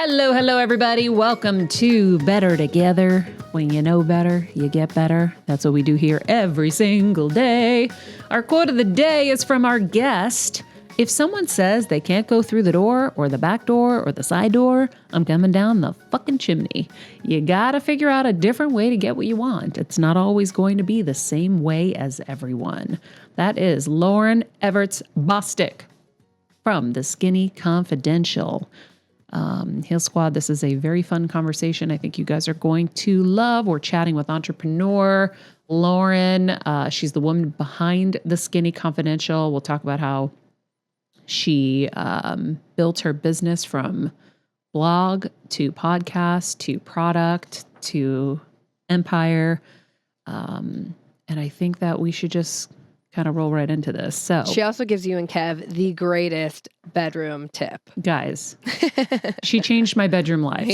Hello, everybody. Welcome to Better Together. When you know better, you get better. That's what we do here every single day. Our quote of the day is from our guest. If someone says they can't go through the door or the back door or the side door, I'm coming down the fucking chimney. You gotta figure out a different way to get what you want. It's not always going to be the same way as everyone. That is Lauryn Bosstick from The Skinny Confidential. Heal Squad, this is a very fun conversation. I think you guys are going to love. We're chatting with entrepreneur Lauryn. She's the woman behind The Skinny Confidential. We'll talk about how she built her business from blog to podcast to product to empire. And I think that we should just kind of roll right into this. So she also gives you and Kev the greatest bedroom tip. Guys, she changed my bedroom life.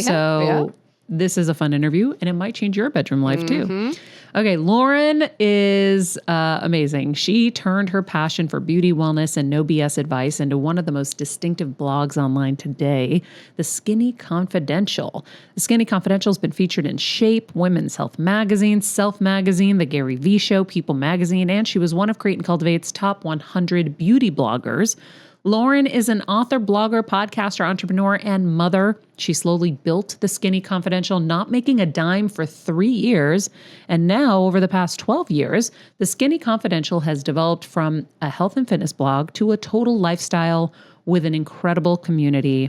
This is a fun interview and it might change your bedroom life too. Okay, Lauryn is amazing. She turned her passion for beauty, wellness, and no BS advice into one of the most distinctive blogs online today, The Skinny Confidential. The Skinny Confidential has been featured in Shape, Women's Health Magazine, Self Magazine, The Gary Vee Show, People Magazine, and she was one of Create and Cultivate's top 100 beauty bloggers. Lauryn is an author, blogger, podcaster, entrepreneur, and mother. She slowly built The Skinny Confidential, not making a dime for 3 years. And now, over the past 12 years, The Skinny Confidential has developed from a health and fitness blog to a total lifestyle with an incredible community.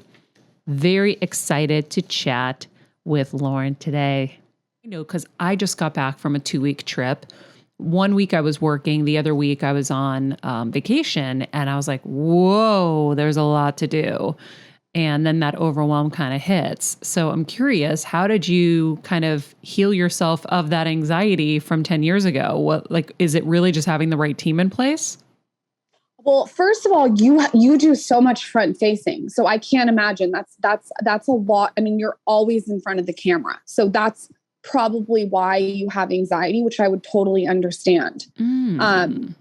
Very excited to chat with Lauryn today. Because I just got back from a 2-week trip. 1 week I was working, the other week I was on vacation, and I was like, whoa, there's a lot to do. And then that overwhelm kind of hits. So I'm curious, how did you kind of heal yourself of that anxiety from 10 years ago? Is it really just having the right team in place? Well, first of all, you do so much front facing. So I can't imagine that's a lot. I mean, you're always in front of the camera. So that's probably why you have anxiety, which I would totally understand.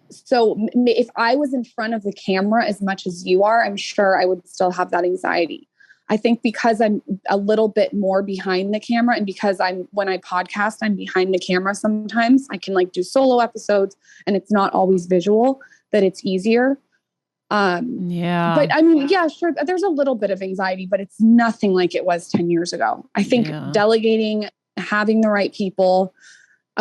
So if I was in front of the camera as much as you are, I'm sure I would still have that anxiety. I think because I'm a little bit more behind the camera, and because when I podcast, I'm behind the camera sometimes. I can do solo episodes and it's not always visual, that it's easier. But I mean, yeah, sure. There's a little bit of anxiety, but it's nothing like it was 10 years ago. I think delegating, having the right people,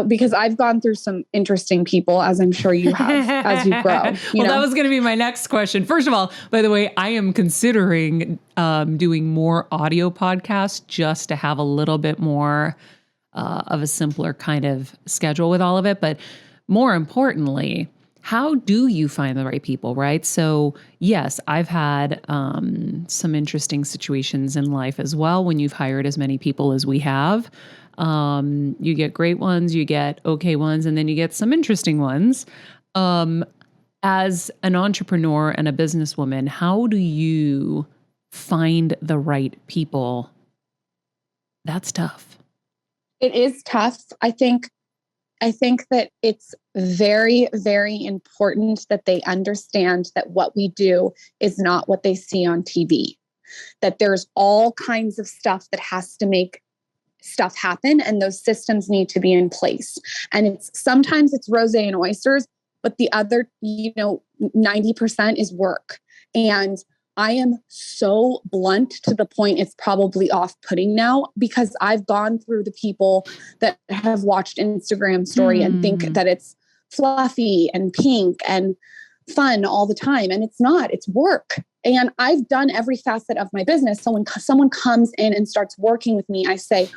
because I've gone through some interesting people, as I'm sure you have, as you grow. That was going to be my next question. First of all, by the way, I am considering doing more audio podcasts just to have a little bit more of a simpler kind of schedule with all of it. But more importantly, how do you find the right people, right? So yes, I've had some interesting situations in life as well when you've hired as many people as we have. You get great ones, you get okay ones, and then you get some interesting ones. As an entrepreneur and a businesswoman, how do you find the right people? That's tough. It is tough. I think that it's very, very important that they understand that what we do is not what they see on TV, that there's all kinds of stuff that has to make stuff happen, and those systems need to be in place. And sometimes it's rosé and oysters, but the other, 90% is work. And I am so blunt to the point it's probably off-putting now, because I've gone through the people that have watched Instagram story and think that it's fluffy and pink and fun all the time. And it's not, it's work. And I've done every facet of my business. So when someone comes in and starts working with me, I say,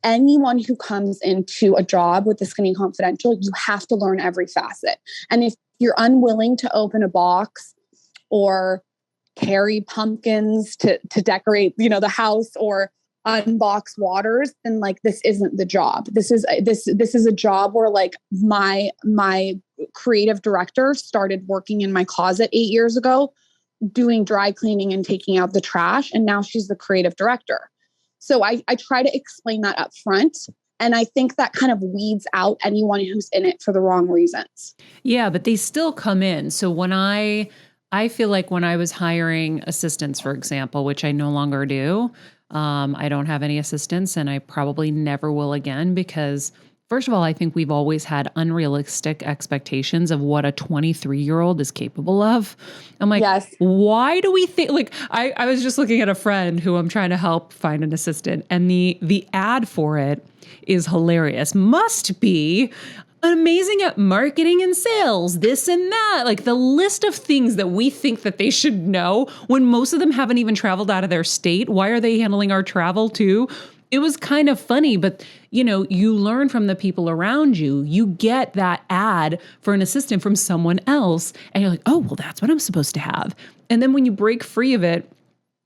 anyone who comes into a job with The Skinny Confidential, you have to learn every facet. And if you're unwilling to open a box or carry pumpkins to decorate, the house, or unbox waters, then this isn't the job. This is a job where my creative director started working in my closet 8 years ago, doing dry cleaning and taking out the trash. And now she's the creative director. So I try to explain that up front. And I think that kind of weeds out anyone who's in it for the wrong reasons. Yeah, but they still come in. So when I feel like when I was hiring assistants, for example, which I no longer do, I don't have any assistants, and I probably never will again because, first of all, I think we've always had unrealistic expectations of what a 23-year-old is capable of. I'm like, Yes. why do we think, like, I was just looking at a friend who I'm trying to help find an assistant, and the ad for it is hilarious. Must be amazing at marketing and sales, this and that. Like the list of things that we think that they should know when most of them haven't even traveled out of their state. Why are they handling our travel too? It was kind of funny, but you learn from the people around you. You get that ad for an assistant from someone else and you're like, oh, well, that's what I'm supposed to have. And then when you break free of it,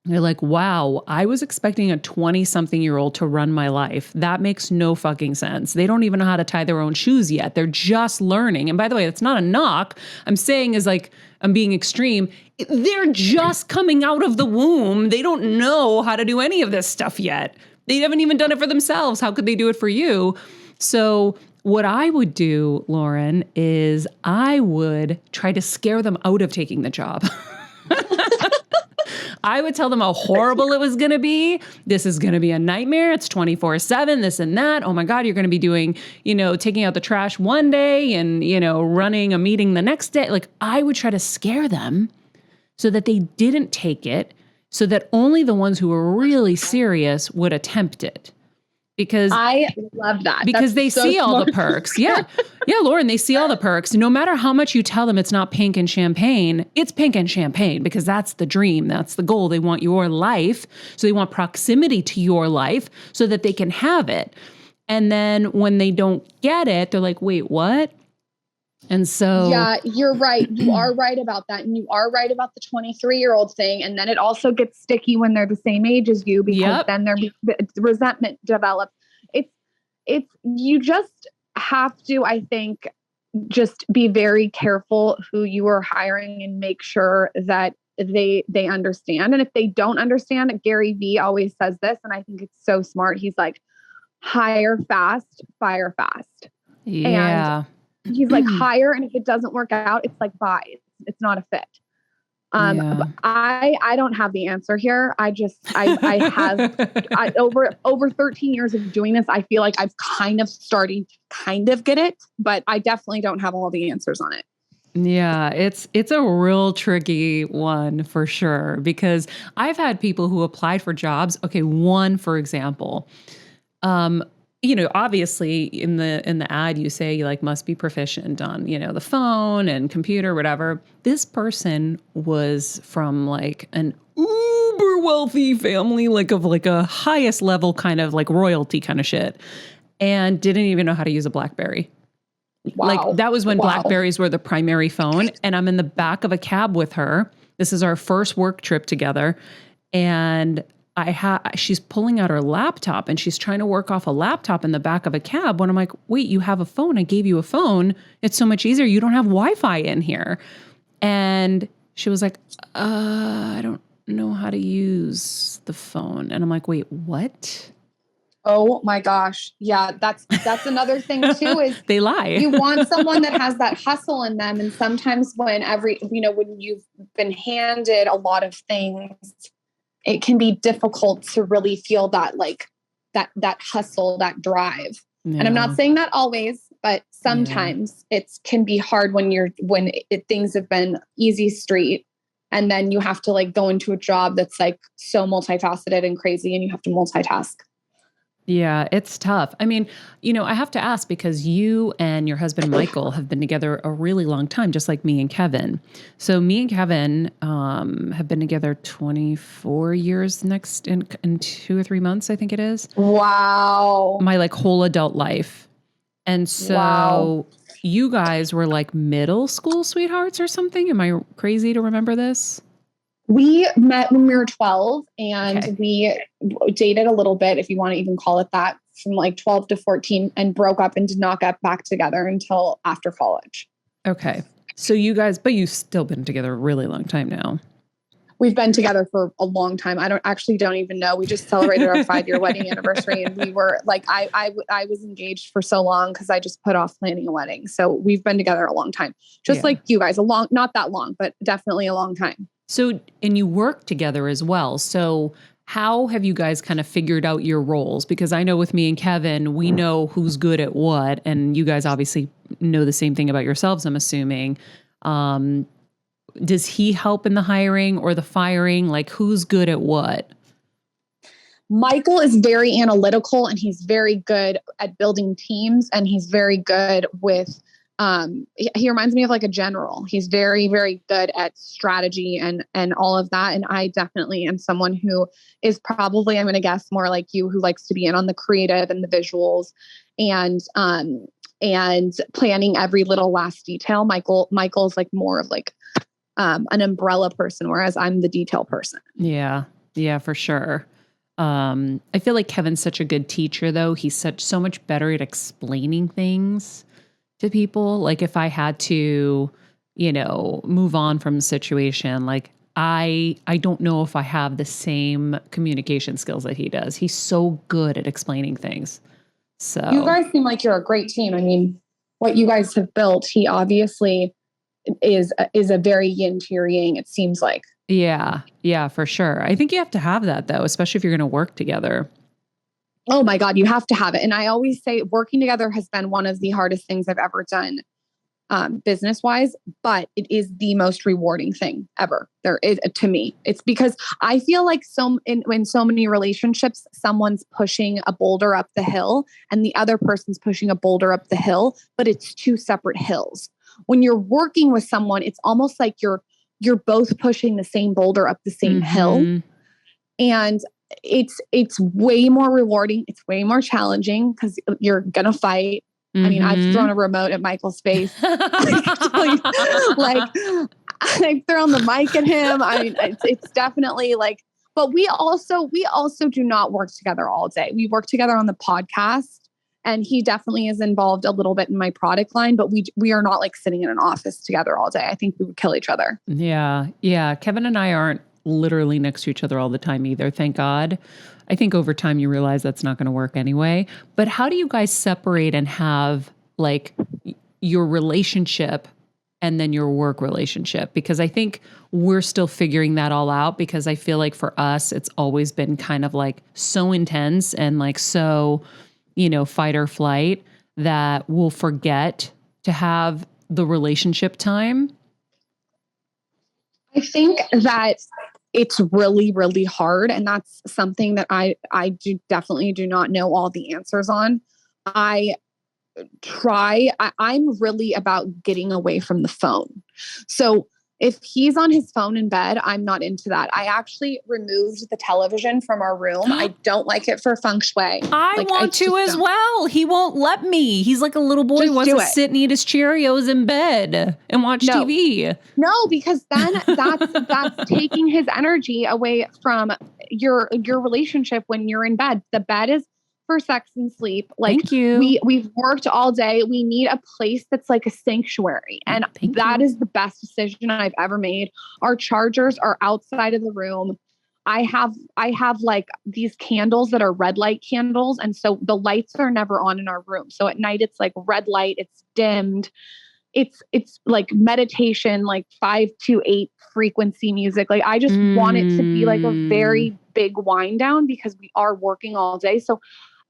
you're like, wow, I was expecting a 20-something-year-old to run my life. That makes no fucking sense. They don't even know how to tie their own shoes yet. They're just learning. And by the way, it's not a knock. I'm saying is like, I'm being extreme. They're just coming out of the womb. They don't know how to do any of this stuff yet. They haven't even done it for themselves. How could they do it for you? So what I would do, Lauren, is I would try to scare them out of taking the job. I would tell them how horrible it was going to be. This is going to be a nightmare. It's 24/7, this and that. Oh my God, you're going to be doing, taking out the trash one day and, running a meeting the next day. Like I would try to scare them so that they didn't take it, so that only the ones who were really serious would attempt it. Because I love that. Because they see all the perks. Yeah. Yeah, Lauren, they see all the perks. No matter how much you tell them it's not pink and champagne, it's pink and champagne because that's the dream. That's the goal. They want your life. So they want proximity to your life so that they can have it. And then when they don't get it, they're like, wait, what? And so. Yeah, you're right. You are right about that. And you are right about the 23-year-old thing. And then it also gets sticky when they're the same age as you because then the resentment develops. You just have to, I think, just be very careful who you are hiring and make sure that they understand. And if they don't understand, Gary Vee always says this, and I think it's so smart. He's like, hire fast, fire fast. Yeah. And he's like, hire, and if it doesn't work out, it's like, bye. It's not a fit. I don't have the answer here. I have over 13 years of doing this. I feel like I've starting to get it, but I definitely don't have all the answers on it. Yeah, it's a real tricky one for sure, because I've had people who applied for jobs. Okay, one, for example, obviously in the ad, you say you must be proficient on, the phone and computer, whatever. This person was from an uber wealthy family, of a highest level kind of royalty kind of shit, and didn't even know how to use a BlackBerry. Wow. That was when BlackBerries were the primary phone. And I'm in the back of a cab with her. This is our first work trip together. And she's pulling out her laptop and she's trying to work off a laptop in the back of a cab when I'm like, wait, you have a phone. I gave you a phone. It's so much easier. You don't have Wi-Fi in here. And she was like, I don't know how to use the phone. And I'm like, wait, what? Oh my gosh. Yeah. That's another thing too, is they lie. You want someone that has that hustle in them. And sometimes when you've been handed a lot of things, it can be difficult to really feel that that hustle, that drive. Yeah. And I'm not saying that always, but sometimes it can be hard when things have been easy street. And then you have to go into a job that's so multifaceted and crazy, and you have to multitask. Yeah, it's tough. I mean, I have to ask because you and your husband, Michael, have been together a really long time, just like me and Kevin. So me and Kevin have been together 24 years next in 2 or 3 months, I think it is. Wow. My whole adult life. And so you guys were middle school sweethearts or something? Am I crazy to remember this? We met when we were 12 and we dated a little bit, if you want to even call it that, from 12 to 14, and broke up and did not get back together until after college. Okay. So but you've still been together a really long time now. We've been together for a long time. I don't even know. We just celebrated our 5-year wedding anniversary, and we were I was engaged for so long because I just put off planning a wedding. So we've been together a long time, just like you guys, not that long, but definitely a long time. So, and you work together as well. So how have you guys kind of figured out your roles? Because I know with me and Kevin, we know who's good at what, and you guys obviously know the same thing about yourselves, I'm assuming. Does he help in the hiring or the firing? Like, who's good at what? Michael is very analytical, and he's very good at building teams, and he's very good with, he reminds me of like a general. He's very, very good at strategy and all of that. And I definitely am someone who is probably, I'm going to guess, more like you, who likes to be in on the creative and the visuals and planning every little last detail. Michael's like more of like, an umbrella person, whereas I'm the detail person. Yeah. Yeah, for sure. I feel like Kevin's such a good teacher though. He's so much better at explaining things to people. Like if I had to, move on from a situation, like I don't know if I have the same communication skills that he does. He's so good at explaining things. So you guys seem like you're a great team. I mean, what you guys have built, he obviously is a very yin to your yang, it seems like. Yeah, for sure. I think you have to have that though, especially if you're going to work together. Oh my God, you have to have it. And I always say working together has been one of the hardest things I've ever done, business-wise, but it is the most rewarding thing ever. There is, to me. It's because I feel like in so many relationships, someone's pushing a boulder up the hill and the other person's pushing a boulder up the hill, but it's two separate hills. When you're working with someone, it's almost like you're both pushing the same boulder up the same hill. And it's way more rewarding. It's way more challenging because you're going to fight. I mean, I've thrown a remote at Michael's face. like I've thrown the mic at him. I mean, it's definitely like, but we also do not work together all day. We work together on the podcast, and he definitely is involved a little bit in my product line, but we are not like sitting in an office together all day. I think we would kill each other. Yeah. Yeah. Kevin and I aren't literally next to each other all the time either. Thank God. I think over time you realize that's not going to work anyway. But how do you guys separate and have like your relationship and then your work relationship? Because I think we're still figuring that all out, because I feel like for us, it's always been kind of like so intense and like so, fight or flight that we'll forget to have the relationship time. I think that it's really, really hard. And that's something that I definitely do not know all the answers on. I'm really about getting away from the phone. So if he's on his phone in bed, I'm not into that. I actually removed the television from our room. I don't like it for feng shui. I want to as well. He won't let me. He's like a little boy who wants to sit and eat his Cheerios in bed and watch TV. No, because then that's taking his energy away from your relationship when you're in bed. The bed is for sex and sleep. Like, thank you. We've worked all day. We need a place that's like a sanctuary. And that is the best decision I've ever made. Our chargers are outside of the room. I have like these candles that are red light candles. And so the lights are never on in our room. So at night it's like red light, it's dimmed. It's like meditation, like 5 to 8 frequency music. Like I just want it to be like a very big wind down because we are working all day. So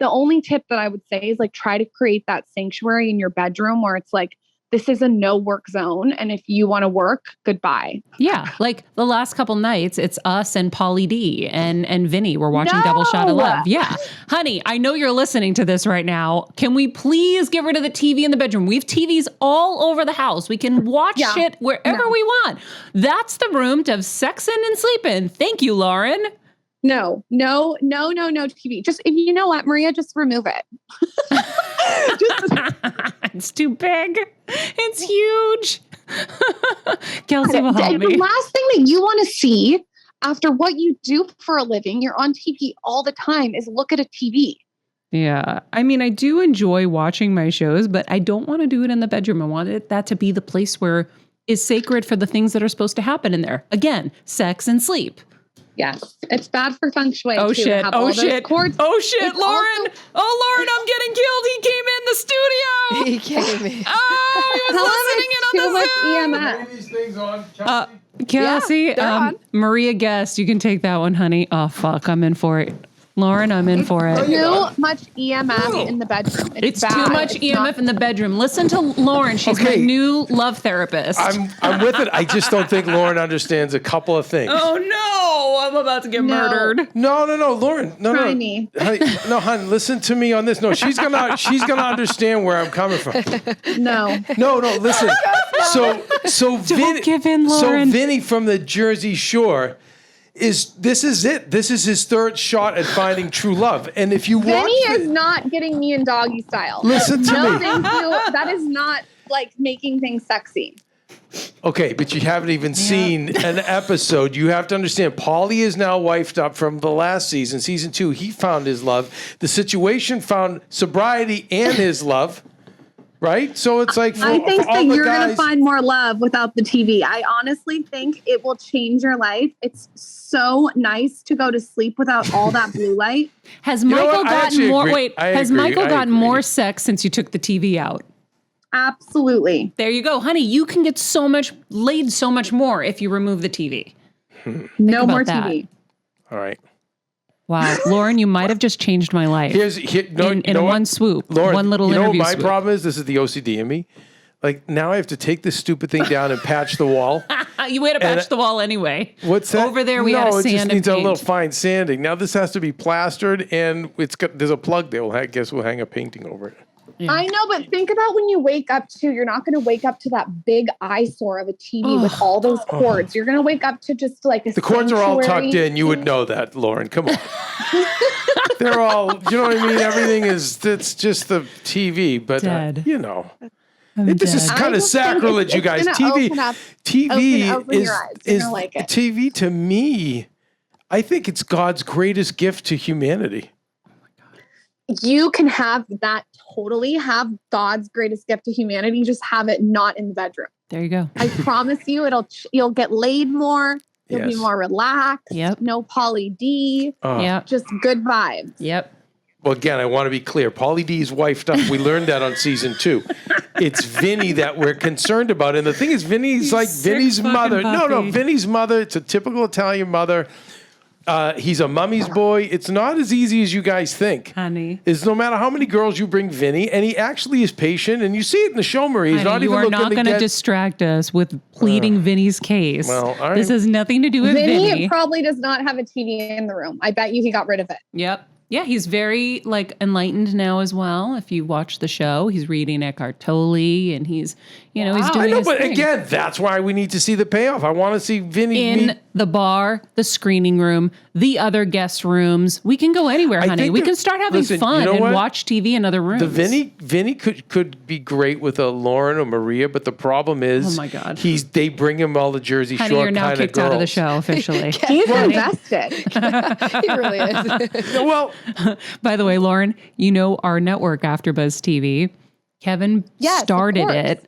the only tip that I would say is like, try to create that sanctuary in your bedroom where it's like, this is a no work zone. And if you want to work, goodbye. Yeah. Like the last couple nights, it's us and Pauly D and Vinny. We're watching Double Shot of Love. Yeah. Honey, I know you're listening to this right now. Can we please get rid of the TV in the bedroom? We have TVs all over the house. We can watch it wherever we want. That's the room to have sex in and sleep in. Thank you, Lauryn. No TV. Just, if you know what, Maria, just remove it. It's too big. It's huge. Kelsey will help me. The last thing that you want to see after what you do for a living, you're on TV all the time, is look at a TV. Yeah. I mean, I do enjoy watching my shows, but I don't want to do it in the bedroom. I want that to be the place where is sacred for the things that are supposed to happen in there. Again, sex and sleep. Yes. It's bad for feng shui. Oh, shit. Oh, shit. Lauryn. Lauryn, I'm getting killed. He came in the studio. He came in. Oh, he was listening in on the Zoom. EMS. Kelsey, Maria Guest, you can take that one, honey. Oh, fuck. I'm in for it. Lauren, I'm in for it. Too much EMF in the bedroom. It's too much EMF in the bedroom. Listen to Lauren. She's my new love therapist. I'm with it. I just don't think Lauren understands a couple of things. Oh, no. I'm about to get murdered. No, Lauren. No. Try me. Honey, no, hon, listen to me on this. No, she's gonna understand where I'm coming from. No, listen. So give in, Lauren. So Vinny from the Jersey Shore this is it. This is his third shot at finding true love. And if you watch Vinny is not getting me in doggy style. Listen to me. Thank you. That is not like making things sexy. Okay, but you haven't even seen an episode. You have to understand, Paulie is now wifed up from the last season. Season 2, he found his love. The situation found sobriety and his love. Right? So it's like, I think that you're going to find more love without the TV. I honestly think it will change your life. It's so nice to go to sleep without all that blue light. Has Michael gotten more? Wait, has Michael gotten more sex since you took the TV out? Absolutely. There you go, honey. You can get so much more if you remove the TV. No more TV. All right. Wow, Lauren, you might have just changed my life. In one swoop, Lauren, one little interview. You know what my problem is? This is the OCD in me. Like, now I have to take this stupid thing down and patch the wall. You had to patch the wall anyway. What's that? Over there, we had to sand and paint. No, it just needs a little fine sanding. Now this has to be plastered, and there's a plug there. I guess we'll hang a painting over it. Yeah. I know, but think about when you wake up you're not going to wake up to that big eyesore of a TV with all those cords. You're going to wake up to just like a The cords are all tucked in. You would know that, Lauren. Come on. They're all, you know what I mean? Everything it's just the TV, but you know. This is kind of sacrilege, you guys. TV TV to me, I think it's God's greatest gift to humanity. You can have God's greatest gift to humanity. Just have it not in the bedroom. There you go. I promise you, you'll get laid more. You'll be more relaxed. Yep. No Pauly D. Yep. Just good vibes. Yep. Well, again, I want to be clear. Pauly D is wifed up. We learned that on season 2. It's Vinny that we're concerned about. And the thing is, Vinny's like Vinny's mother. Puppy. No, Vinny's mother. It's a typical Italian mother. He's a mummy's boy. It's not as easy as you guys think. Honey. Is no matter how many girls you bring Vinny, and he actually is patient, and you see it in the show, Marie. He's not even looking to You are not going to distract us with pleading Vinny's case. Well, all right. This has nothing to do with Vinny. Vinny probably does not have a TV in the room. I bet you he got rid of it. Yep. Yeah, he's very enlightened now as well. If you watch the show, he's reading Eckhart Tolle, and he's he's doing his thing. Again, that's why we need to see the payoff. I want to see Vinny in the bar, the screening room, the other guest rooms. We can go anywhere, honey. We can start having fun and watch TV in other rooms. The Vinny could be great with a Lauren or Maria, but the problem is, oh my God, they bring him all the Jersey Shore kind of girls. You're now kicked out of the show officially. He's invested. He really is. Well, by the way, Lauren, our network AfterBuzz TV, Kevin started it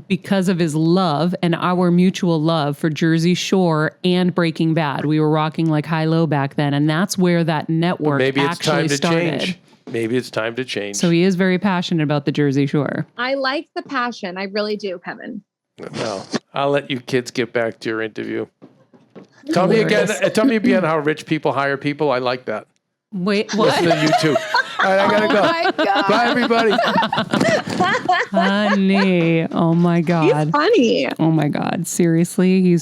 because of his love and our mutual love for Jersey Shore and Breaking Bad. We were rocking like high-low back then, and that's where that network actually started. Change. Maybe it's time to change. So he is very passionate about the Jersey Shore. I like the passion. I really do, Kevin. Well, I'll let you kids get back to your interview. Tell me again how rich people hire people. I like that. Wait, what? Listen to you too. All right, I gotta go. My God. Bye, everybody. Honey, oh my God. He's funny. Oh my God. Seriously,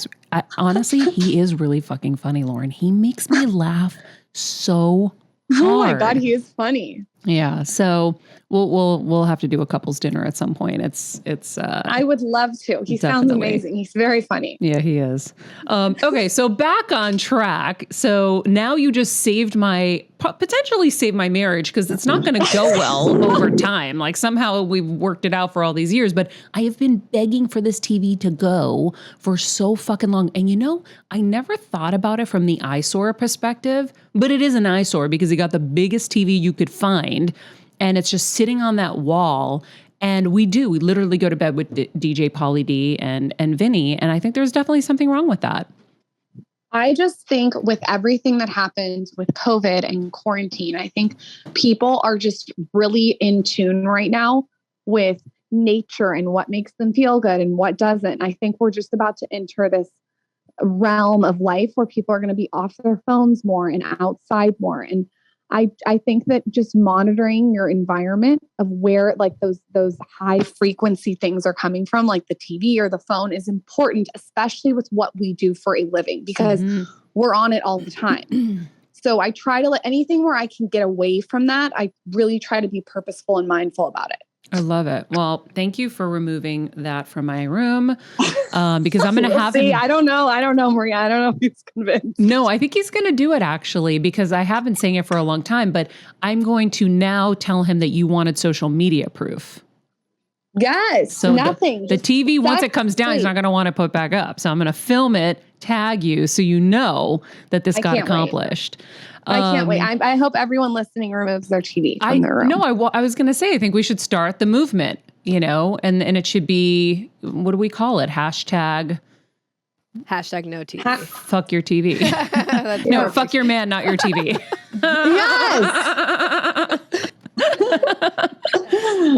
honestly, he is really fucking funny, Lauren. He makes me laugh so hard. Oh my God, he is funny. Yeah. So we'll have to do a couple's dinner at some point. I would love to. He sounds amazing. He's very funny. Yeah, he is. Okay. So back on track. So now you just potentially saved my marriage, because it's not going to go well over time. Like somehow we've worked it out for all these years, but I have been begging for this TV to go for so fucking long. And I never thought about it from the eyesore perspective, but it is an eyesore because you got the biggest TV you could find. And it's just sitting on that wall. And we literally go to bed with DJ Pauly D and Vinny. And I think there's definitely something wrong with that. I just think with everything that happened with COVID and quarantine, I think people are just really in tune right now with nature and what makes them feel good and what doesn't. I think we're just about to enter this realm of life where people are going to be off their phones more and outside more. And I think that just monitoring your environment of where like those high frequency things are coming from, like the TV or the phone, is important, especially with what we do for a living, because we're on it all the time. So I try to let anything where I can get away from that. I really try to be purposeful and mindful about it. I love it. Well, thank you for removing that from my room, because I'm going to have see. him. I don't know, Maria. I don't know if he's convinced. No, I think he's going to do it actually, because I have been saying it for a long time, but I'm going to now tell him that you wanted social media proof. Yes. So nothing. The TV, once it comes down, he's not going to want to put back up. So I'm going to film it, tag you, so you know that this got accomplished. I can't wait. I hope everyone listening removes their TV from their room. No, I was going to say, I think we should start the movement, and it should be, what do we call it? Hashtag no TV. Fuck your TV. No, perfect. Fuck your man, not your TV. Yes.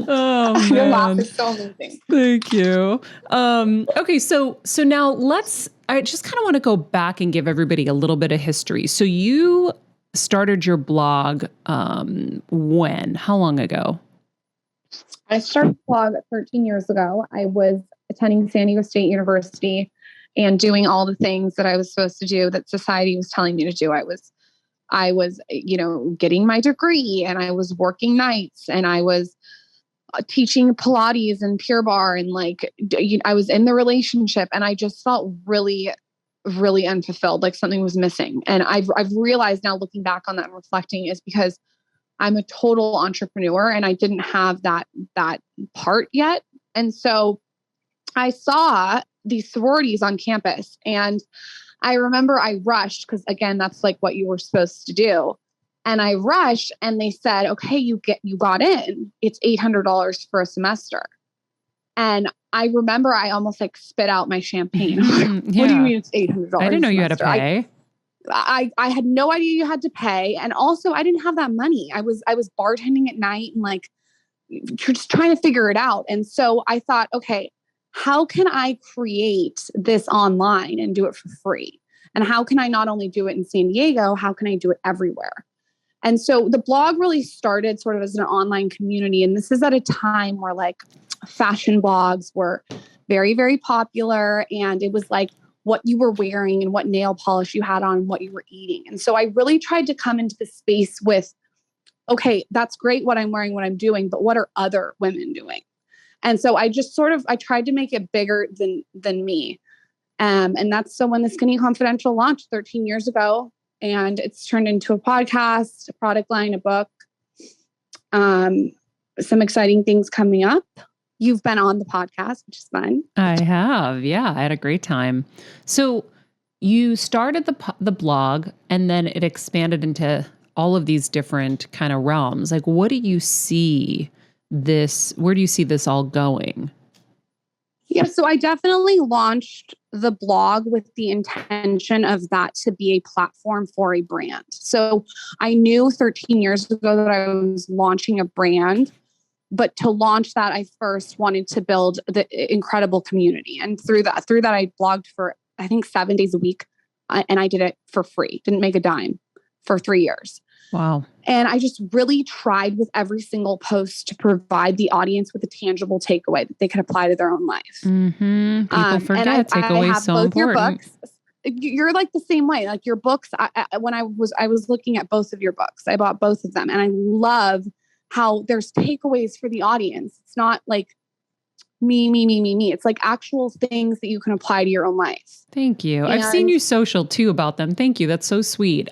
Oh, man. Your laugh is so amazing. Thank you. Okay, so now I just kind of want to go back and give everybody a little bit of history. So you started your blog when? How long ago? I started the blog 13 years ago. I was attending San Diego State University and doing all the things that I was supposed to do that society was telling me to do. I was, getting my degree, and I was working nights, and I was teaching Pilates and Pure Barre, and I was in the relationship, and I just felt really, really unfulfilled, like something was missing. And I've realized now, looking back on that and reflecting, is because I'm a total entrepreneur and I didn't have that part yet. And so I saw these sororities on campus, and I remember I rushed, because again, that's like what you were supposed to do. And I rushed, and they said, okay, you got in. It's $800 for a semester. And I remember I almost spit out my champagne. What do you mean it's $800? I didn't know you had to pay. I had no idea you had to pay. And also I didn't have that money. I was bartending at night and just trying to figure it out. And so I thought, okay, how can I create this online and do it for free? And how can I not only do it in San Diego, how can I do it everywhere? And so the blog really started sort of as an online community. And this is at a time where fashion blogs were very, very popular. And it was what you were wearing and what nail polish you had on and what you were eating. And so I really tried to come into the space with, okay, that's great what I'm wearing, what I'm doing, but what are other women doing? And so I just I tried to make it bigger than me. And that's so when the Skinny Confidential launched 13 years ago, and it's turned into a podcast, a product line, a book, some exciting things coming up. You've been on the podcast, which is fun. I have. Yeah. I had a great time. So you started the blog, and then it expanded into all of these different kind of realms. What do you see where do you see this all going? Yeah, so I definitely launched the blog with the intention of that to be a platform for a brand. So I knew 13 years ago that I was launching a brand, but to launch that, I first wanted to build the incredible community. And through that, I blogged for, I think, 7 days a week. And I did it for free, didn't make a dime for 3 years. Wow. And I just really tried with every single post to provide the audience with a tangible takeaway that they could apply to their own life. Mm-hmm. People forget takeaways so important. Your books. You're the same way. Your books. When I was looking at both of your books, I bought both of them, and I love how there's takeaways for the audience. It's not me. It's actual things that you can apply to your own life. Thank you. I've seen you social too about them. Thank you. That's so sweet.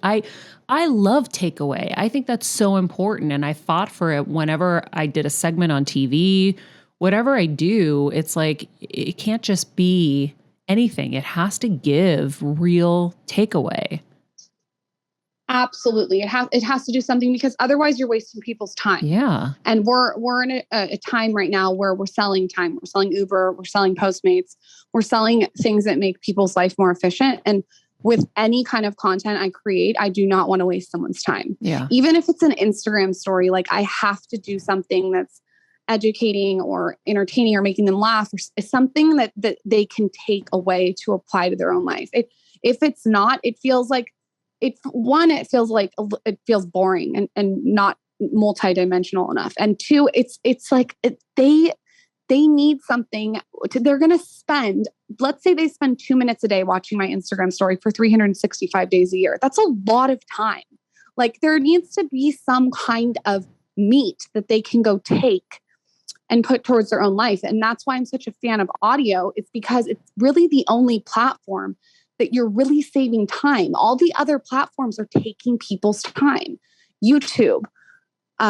I love takeaway. I think that's so important. And I fought for it whenever I did a segment on TV, whatever I do, it's it can't just be anything. It has to give real takeaway. Absolutely. It has to do something, because otherwise you're wasting people's time. Yeah. And we're in a time right now where we're selling time. We're selling Uber, we're selling Postmates, we're selling things that make people's life more efficient. And with any kind of content I create, I do not want to waste someone's time. Yeah. Even if it's an Instagram story, I have to do something that's educating or entertaining or making them laugh is something that they can take away to apply to their own life. If it's not, it feels like it feels boring and not multidimensional enough. And two, it's like they need something they're going to spend. Let's say they spend 2 minutes a day watching my Instagram story for 365 days a year. That's a lot of time. Like there needs to be some kind of meat that they can go take and put towards their own life. And that's why I'm such a fan of audio. It's because it's really the only platform that you're really saving time. All the other platforms are taking people's time. YouTube,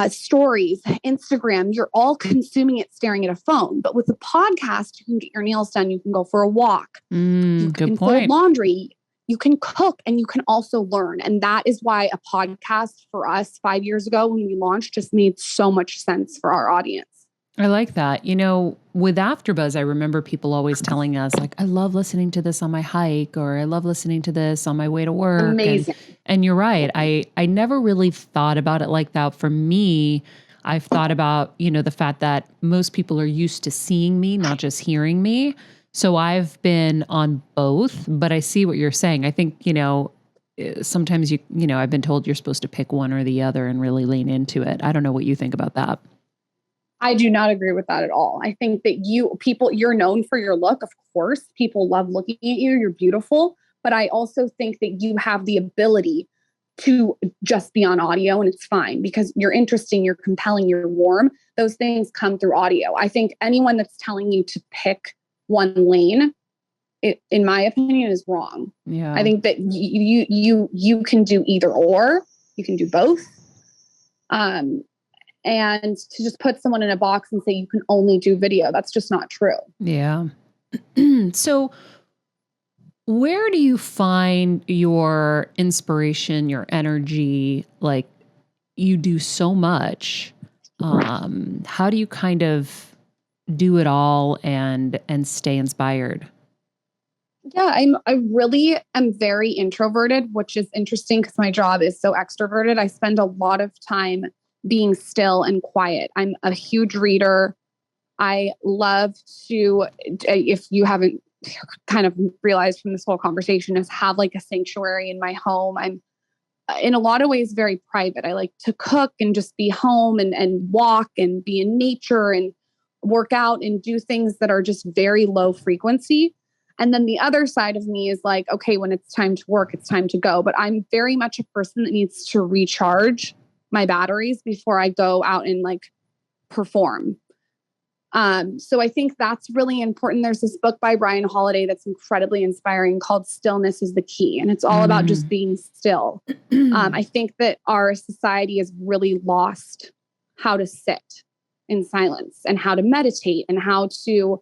stories, Instagram, you're all consuming it staring at a phone. But with a podcast, you can get your nails done. You can go for a walk. You can fold laundry. You can cook, and you can also learn. And that is why a podcast for us 5 years ago when we launched just made so much sense for our audience. I like that. You know, with AfterBuzz, I remember people always telling us like, I love listening to this on my hike, or I love listening to this on my way to work. Amazing. And you're right. I never really thought about it like that. For me, I've thought about, you know, the fact that most people are used to seeing me, not just hearing me. So I've been on both, but I see what you're saying. I think, you know, sometimes you know, I've been told you're supposed to pick one or the other and really lean into it. I don't know what you think about that. I do not agree with that at all. I think that you're known for your look. Of course, people love looking at you. You're beautiful. But I also think that you have the ability to just be on audio, and it's fine because you're interesting, you're compelling, you're warm. Those things come through audio. I think anyone that's telling you to pick one lane, in my opinion, is wrong. Yeah. I think that you can do either or. You can do both. And to just put someone in a box and say you can only do video, that's just not true. Yeah. So where do you find your inspiration, your energy? Like you do so much. How do you kind of do it all and stay inspired? Yeah, I really am very introverted, which is interesting because my job is so extroverted. I spend a lot of time being still and quiet. I'm a huge reader. I love to, if you haven't kind of realized from this whole conversation, is have like a sanctuary in my home. I'm in a lot of ways very private. I like to cook and just be home and walk and be in nature and work out and do things that are just very low frequency. And then the other side of me is like, okay, when it's time to work, it's time to go. But I'm very much a person that needs to recharge my batteries before I go out and like perform. So I think that's really important. There's this book by Ryan Holiday that's incredibly inspiring called Stillness is the Key. And it's all about just being still. I think that our society has really lost how to sit in silence and how to meditate and how to,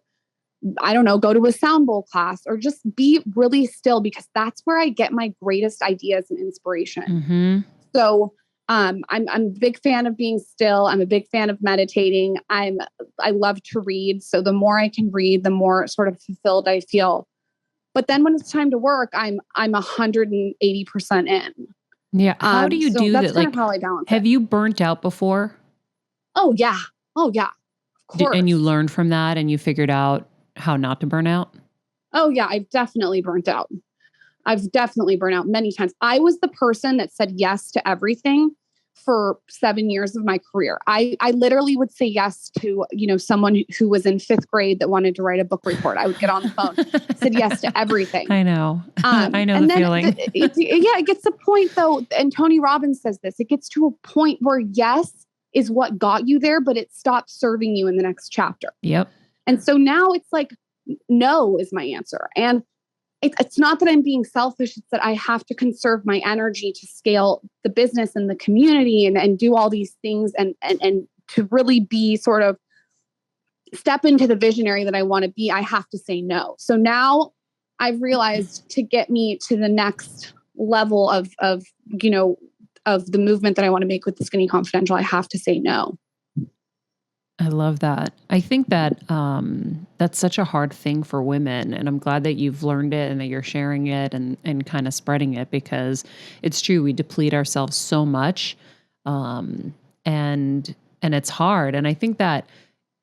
I don't know, go to a sound bowl class or just be really still, because that's where I get my greatest ideas and inspiration. Mm-hmm. So I'm a big fan of being still. I'm a big fan of meditating. I love to read. So the more I can read, the more sort of fulfilled I feel. But then when it's time to work, I'm 180% in. Yeah. How do you do that? That's kind of how I balance it. Have you burnt out before? Oh yeah. Of course. And you learned from that and you figured out how not to burn out? Oh yeah, I've definitely burnt out. I've definitely burnt out many times. I was the person that said yes to everything for 7 years of my career. I literally would say yes to, someone who was in 5th grade that wanted to write a book report. I would get on the phone, said yes to everything. I know. I know the feeling. It gets to a point though, and Tony Robbins says this, it gets to a point where yes is what got you there, but it stops serving you in the next chapter. Yep. And so now it's like, no is my answer. And it's not that I'm being selfish. It's that I have to conserve my energy to scale the business and the community and do all these things and to really be sort of step into the visionary that I want to be, I have to say no. So now I've realized to get me to the next level of the movement that I want to make with the Skinny Confidential, I have to say no. I love that. I think that that's such a hard thing for women. And I'm glad that you've learned it and that you're sharing it and kind of spreading it, because it's true. We deplete ourselves so much. And it's hard. And I think that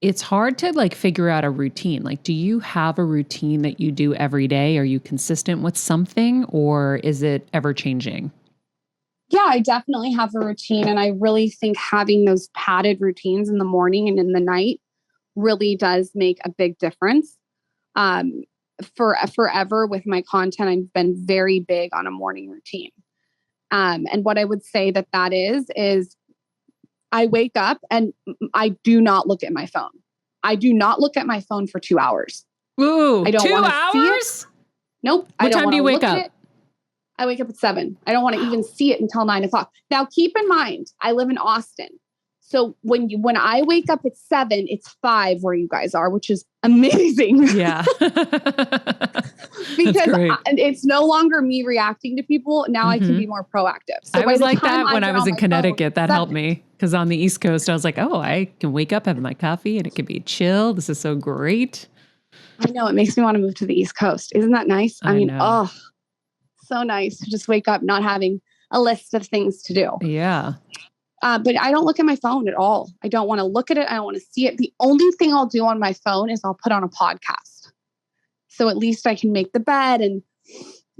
it's hard to like figure out a routine. Like, do you have a routine that you do every day? Are you consistent with something, or is it ever changing? Yeah, I definitely have a routine. And I really think having those padded routines in the morning and in the night really does make a big difference. Forever with my content, I've been very big on a morning routine. And what I would say that is I wake up and I do not look at my phone. I do not look at my phone for 2 hours. Ooh, I don't 2 want to hours? see it. Nope. What time do you wake up? I wake up at 7. I don't want to even see it until 9 o'clock. Now, keep in mind, I live in Austin. So when I wake up at 7, it's 5 where you guys are, which is amazing. Yeah. Because it's no longer me reacting to people. Now I can be more proactive. So I was like that when I was in Connecticut. That helped me because on the East Coast, I was like, oh, I can wake up, have my coffee, and it can be chill. This is so great. I know. It makes me want to move to the East Coast. Isn't that nice? I mean, oh, so nice to just wake up not having a list of things to do. Yeah. But I don't look at my phone at all. I don't want to look at it. I don't want to see it. The only thing I'll do on my phone is I'll put on a podcast. So at least I can make the bed and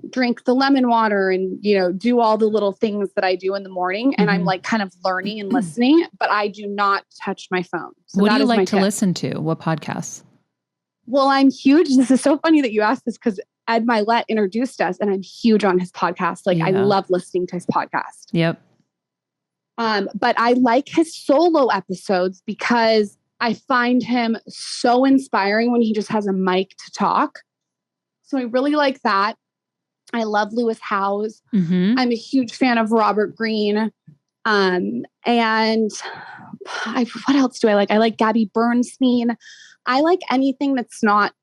drink the lemon water and, do all the little things that I do in the morning. And I'm like kind of learning and listening, but I do not touch my phone. So what do you like to listen to? What podcasts? Well, I'm huge. This is so funny that you asked this because Ed Milet introduced us and I'm huge on his podcast. Like I love listening to his podcast. Yep. But I like his solo episodes because I find him so inspiring when he just has a mic to talk. So I really like that. I love Lewis Howes. I'm a huge fan of Robert Greene. And what else do I like? I like Gabby Bernstein. I like anything that's not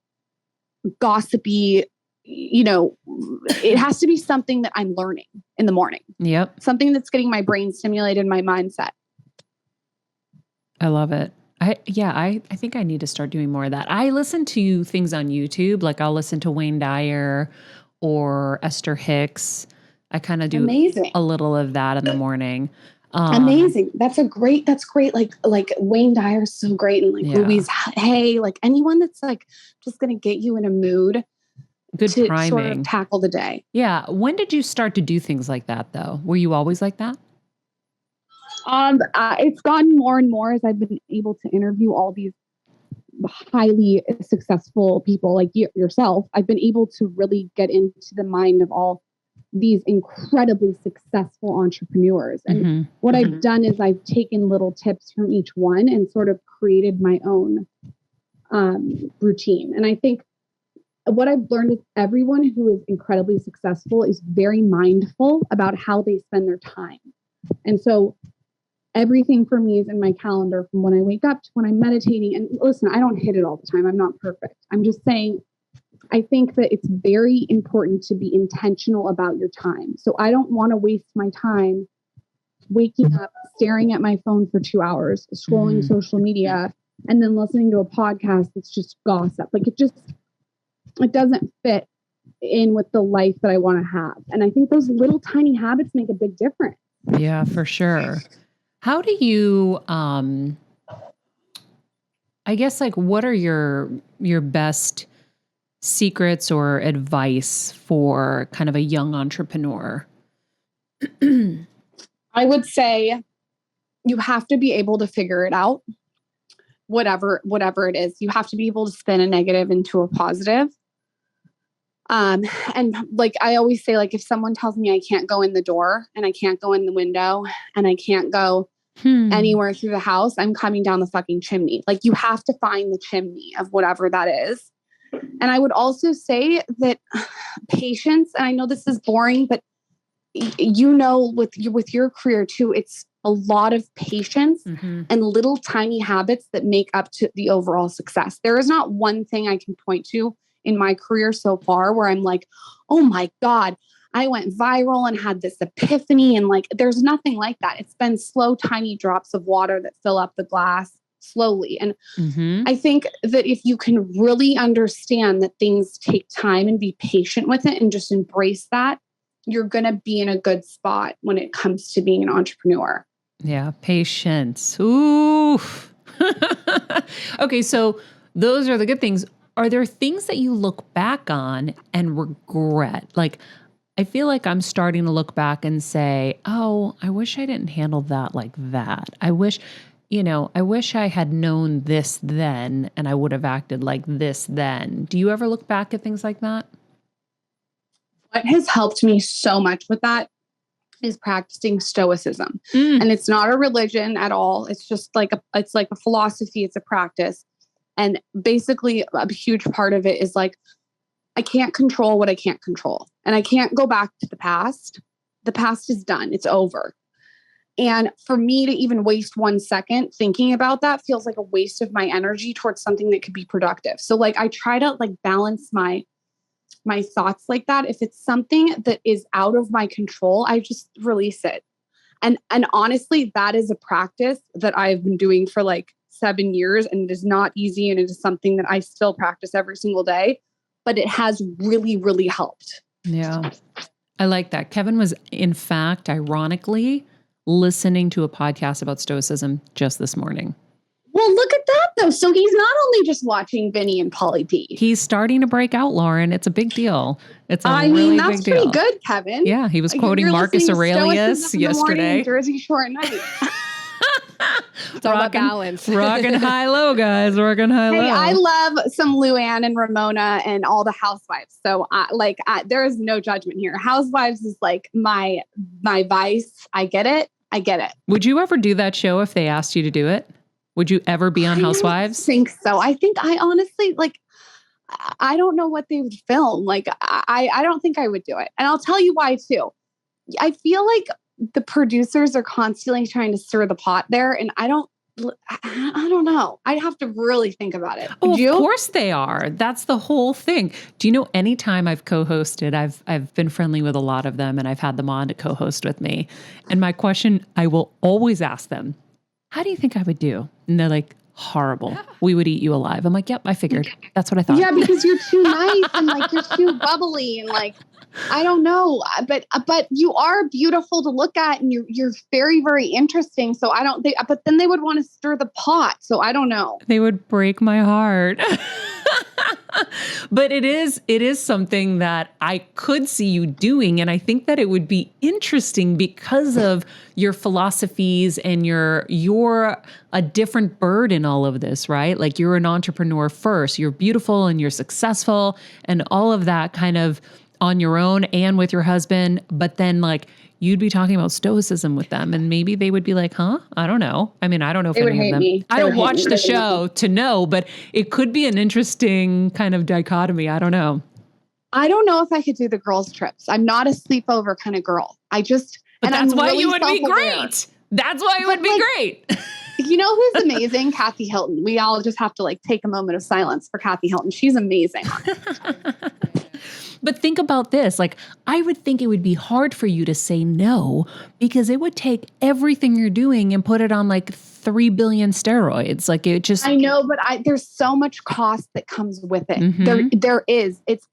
gossipy. It has to be something that I'm learning in the morning. Yep. Something that's getting my brain stimulated, my mindset. I love it. I think I need to start doing more of that. I listen to things on YouTube. Like I'll listen to Wayne Dyer or Esther Hicks. I kind of do a little of that in the morning. Amazing. That's great. Like Wayne Dyer's so great. And like Louise Hay, like anyone that's like just going to get you in a mood. Good to priming. Sort of tackle the day. Yeah. When did you start to do things like that though? Were you always like that? It's gotten more and more as I've been able to interview all these highly successful people like yourself. I've been able to really get into the mind of all these incredibly successful entrepreneurs. And what I've done is I've taken little tips from each one and sort of created my own routine. And I think what I've learned is everyone who is incredibly successful is very mindful about how they spend their time. And so everything for me is in my calendar from when I wake up to when I'm meditating. And listen, I don't hit it all the time. I'm not perfect. I'm just saying, I think that it's very important to be intentional about your time. So I don't want to waste my time waking up, staring at my phone for 2 hours, scrolling social media, and then listening to a podcast that's just gossip. Like it doesn't fit in with the life that I want to have. And I think those little tiny habits make a big difference. Yeah, for sure. How do you, I guess like, what are your best secrets or advice for kind of a young entrepreneur? I would say you have to be able to figure it out. Whatever it is, you have to be able to spin a negative into a positive. And like, I always say, like, if someone tells me I can't go in the door and I can't go in the window and I can't go anywhere through the house, I'm coming down the fucking chimney. Like, you have to find the chimney of whatever that is. And I would also say that patience, and I know this is boring, but with your career too, it's a lot of patience and little tiny habits that make up to the overall success. There is not one thing I can point to in my career so far where I'm like, oh my God, I went viral and had this epiphany. And like, there's nothing like that. It's been slow, tiny drops of water that fill up the glass slowly. And I think that if you can really understand that things take time and be patient with it and just embrace that, you're going to be in a good spot when it comes to being an entrepreneur. Yeah. Patience. Ooh. Okay, so those are the good things. Are there things that you look back on and regret? Like, I feel like I'm starting to look back and say, oh, I wish I didn't handle that like that. I wish I had known this then and I would have acted like this then. Do you ever look back at things like that? What has helped me so much with that is practicing Stoicism. And it's not a religion at all. It's just like it's like a philosophy. It's a practice. And basically a huge part of it is like, I can't control what I can't control. And I can't go back to the past. The past is done. It's over. And for me to even waste 1 second thinking about that feels like a waste of my energy towards something that could be productive. So like, I try to like balance my thoughts like that. If it's something that is out of my control, I just release it. And honestly, that is a practice that I've been doing for like 7 years, and it is not easy. And it is something that I still practice every single day, but it has really, really helped. Yeah. I like that. Kevin was, in fact, ironically, listening to a podcast about Stoicism just this morning. Well, look at that, though. So he's not only just watching Vinny and Pauly D. He's starting to break out, Lauren. It's a big deal. It's a that's really big deal. pretty good, Kevin. Yeah, he was quoting Marcus Aurelius yesterday. Jersey Shore at night. It's all about balance. Rocking high-low, guys. Rocking high-low. Hey, I love some Luann and Ramona and all the Housewives. So there is no judgment here. Housewives is like my vice. I get it. Would you ever do that show if they asked you to do it? Would you ever be on Housewives? I think so. I think I honestly, like, I don't know what they would film. Like, I don't think I would do it. And I'll tell you why too. I feel like the producers are constantly trying to stir the pot there. And I don't know. I'd have to really think about it. Of course they are. That's the whole thing. Do you know, anytime I've co-hosted, I've been friendly with a lot of them and I've had them on to co-host with me. And my question, I will always ask them, how do you think I would do? And they're like, horrible. We would eat you alive. I'm like, yep, I figured. That's what I thought. Yeah, because you're too nice and like you're too bubbly and like, I don't know, but you are beautiful to look at and you're very, very interesting. So I don't think, but then they would want to stir the pot. So I don't know. They would break my heart. But it is something that I could see you doing. And I think that it would be interesting because of your philosophies and you're a different bird in all of this, right? Like, you're an entrepreneur first, you're beautiful and you're successful and all of that kind of on your own and with your husband. But then like, you'd be talking about Stoicism with them and maybe they would be like, huh? I don't know. I mean, I don't know if any of them, I don't watch the show to know, but it could be an interesting kind of dichotomy. I don't know. I don't know if I could do the girls' trips. I'm not a sleepover kind of girl. But that's why you would be great. That's why it would be great. You know who's amazing? Kathy Hilton. We all just have to like take a moment of silence for Kathy Hilton. She's amazing. But think about this. Like, I would think it would be hard for you to say no because it would take everything you're doing and put it on like 3 billion steroids. Like, it just... I know, but there's so much cost that comes with it. Mm-hmm. There is. It's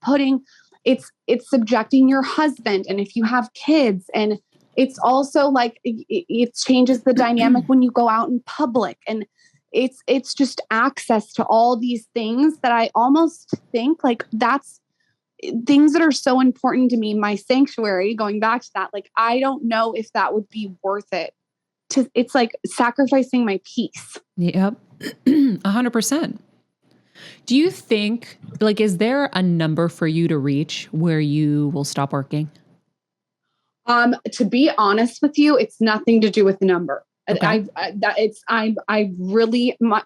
subjecting your husband. And if you have kids, and it's also like, it changes the dynamic when you go out in public. And it's just access to all these things that I almost think like that's things that are so important to me, my sanctuary, going back to that, like, I don't know if that would be worth it. It's like sacrificing my peace. Yep. 100%. Do you think, like, is there a number for you to reach where you will stop working? To be honest with you, it's nothing to do with the number. Okay.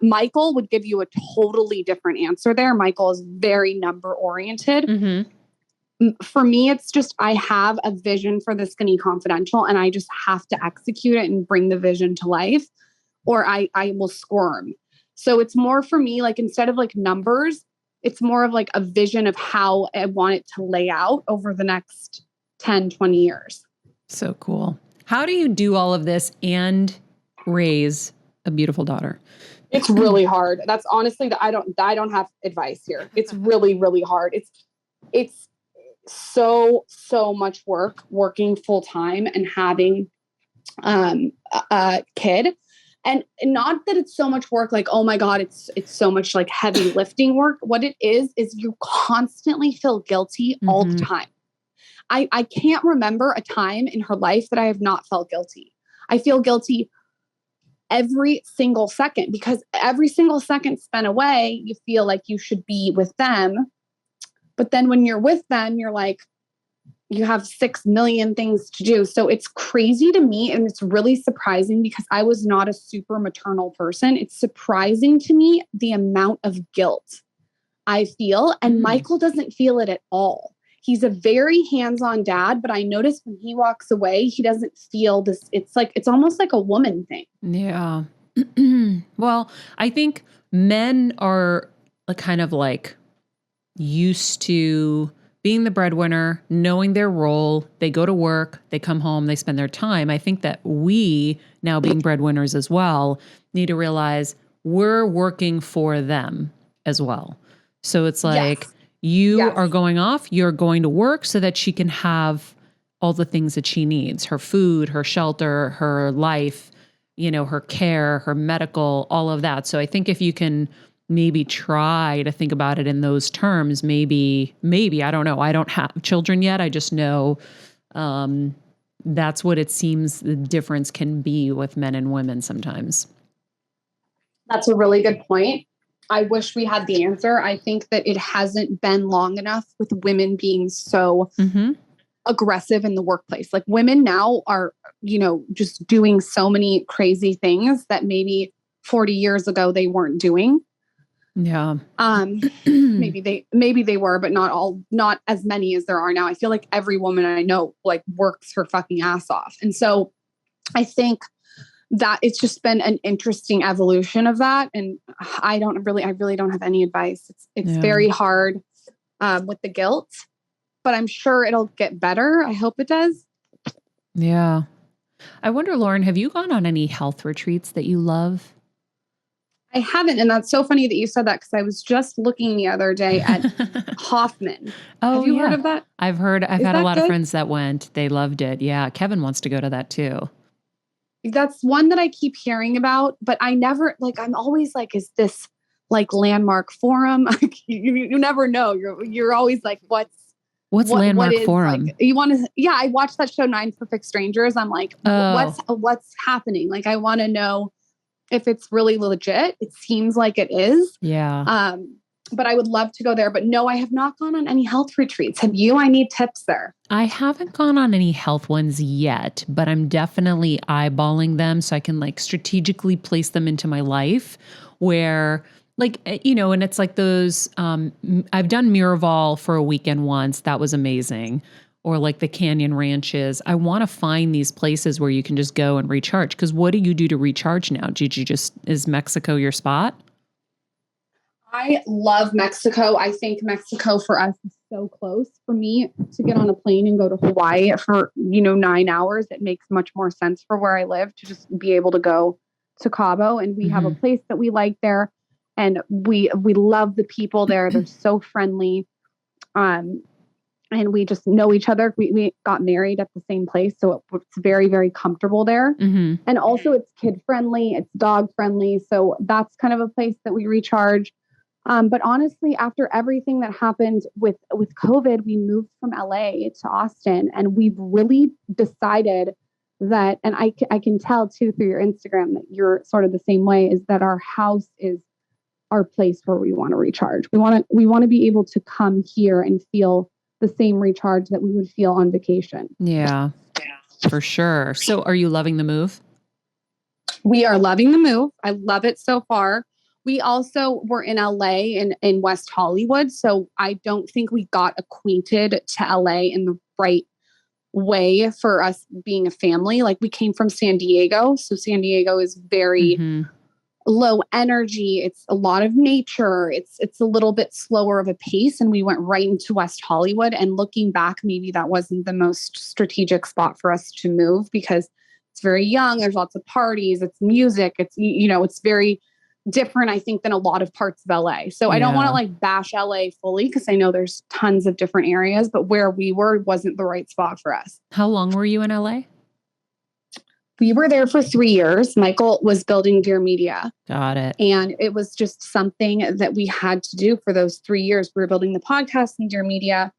Michael would give you a totally different answer there. Michael is very number oriented. Mm-hmm. For me, it's just, I have a vision for the Skinny Confidential and I just have to execute it and bring the vision to life or I will squirm. So it's more for me, like, instead of like numbers, it's more of like a vision of how I want it to lay out over the next 10, 20 years. So cool. How do you do all of this and raise a beautiful daughter? It's really hard. That's honestly, I don't have advice here. It's really, really hard. It's so much work, working full time and having a kid. And not that it's so much work, like, oh my God, it's so much like heavy lifting work. What it is you constantly feel guilty all the time. I can't remember a time in her life that I have not felt guilty. I feel guilty every single second, because every single second spent away, you feel like you should be with them. But then when you're with them, you're like, you have 6 million things to do. So it's crazy to me. And it's really surprising because I was not a super maternal person. It's surprising to me the amount of guilt I feel. And Michael doesn't feel it at all. He's a very hands-on dad, but I notice when he walks away, he doesn't feel this. It's almost like a woman thing. Yeah. Well, I think men are kind of like used to being the breadwinner, knowing their role. They go to work, they come home, they spend their time. I think that we, now being breadwinners as well, need to realize we're working for them as well. So it's like you are going off, you're going to work so that she can have all the things that she needs, her food, her shelter, her life, her care, her medical, all of that. So I think if you can maybe try to think about it in those terms, maybe, I don't know. I don't have children yet. I just know that's what it seems the difference can be with men and women sometimes. That's a really good point. I wish we had the answer. I think that it hasn't been long enough with women being so aggressive in the workplace. Like women now are, just doing so many crazy things that maybe 40 years ago they weren't doing. Yeah. Maybe they were, but not as many as there are now. I feel like every woman I know works her fucking ass off. And so I think that it's just been an interesting evolution of that. And I really don't have any advice. It's very hard with the guilt, but I'm sure it'll get better. I hope it does. Yeah. I wonder, Lauryn, have you gone on any health retreats that you love? I haven't. And that's so funny that you said that, because I was just looking the other day at Hoffman. Oh, have you heard of that? I've had a lot of friends that went. They loved it. Yeah. Kevin wants to go to that too. That's one that I keep hearing about, but I never, I'm always like, is this landmark forum? you never know. You're always like, what's landmark forum? You want to, I watched that show 9 Perfect Strangers. I'm like, what's happening? I want to know if it's really legit. It seems like it is. Yeah. But I would love to go there. But no, I have not gone on any health retreats. Have you? I need tips there. I haven't gone on any health ones yet, but I'm definitely eyeballing them so I can strategically place them into my life where and it's like those, I've done Miraval for a weekend once. That was amazing. Or the Canyon Ranches. I want to find these places where you can just go and recharge. Because what do you do to recharge now? Is Mexico your spot? I love Mexico. I think Mexico for us is so close. For me to get on a plane and go to Hawaii for, 9 hours, it makes much more sense for where I live to just be able to go to Cabo. And we have a place that we like there. And we love the people there. They're so friendly. And we just know each other. We got married at the same place. So it's very, very comfortable there. And also it's kid friendly. It's dog friendly. So that's kind of a place that we recharge. But honestly, after everything that happened with COVID, we moved from LA to Austin, and we've really decided that, and I can tell too through your Instagram that you're sort of the same way, is that our house is our place where we want to recharge. We want to be able to come here and feel the same recharge that we would feel on vacation. Yeah, for sure. So are you loving the move? We are loving the move. I love it so far. We also were in LA in West Hollywood. So I don't think we got acquainted to LA in the right way for us being a family. We came from San Diego. So San Diego is very low energy. It's a lot of nature. It's a little bit slower of a pace. And we went right into West Hollywood. And looking back, maybe that wasn't the most strategic spot for us to move because it's very young. There's lots of parties. It's music. It's, it's very different, I think, than a lot of parts of LA. So I don't want to bash LA fully because I know there's tons of different areas, but where we were wasn't the right spot for us. How long were you in LA? we were there for 3 years. Michael was building Dear Media. Got it. And it was just something that we had to do for those 3 years. We were building the podcast and Dear Media.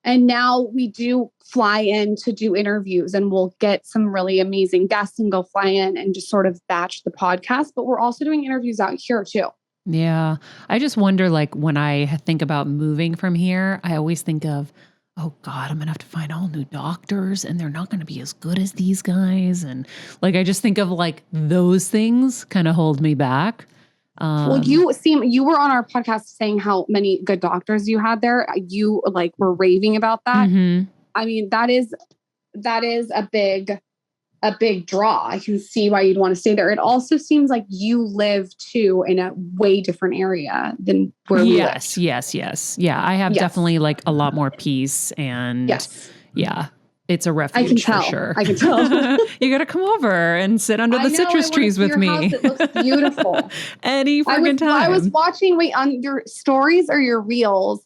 And now we do fly in to do interviews, and we'll get some really amazing guests and go fly in and just sort of batch the podcast. But we're also doing interviews out here too. Yeah. I just wonder, like, when I think about moving from here, I always think of, oh God, I'm going to have to find all new doctors and they're not going to be as good as these guys. And like, I just think of like those things kind of hold me back. Well, you were on our podcast saying how many good doctors you had there. You like were raving about that. Mm-hmm. I mean, that is a big draw. I can see why you'd want to stay there. It also seems like you live too in a way different area than where we live. Yes. Yeah. I have definitely like a lot more peace and yeah, it's a refuge for sure. I can tell. You got to come over and sit under the citrus trees with me. House. It looks beautiful. Any freaking time. I was watching, on your stories or your reels,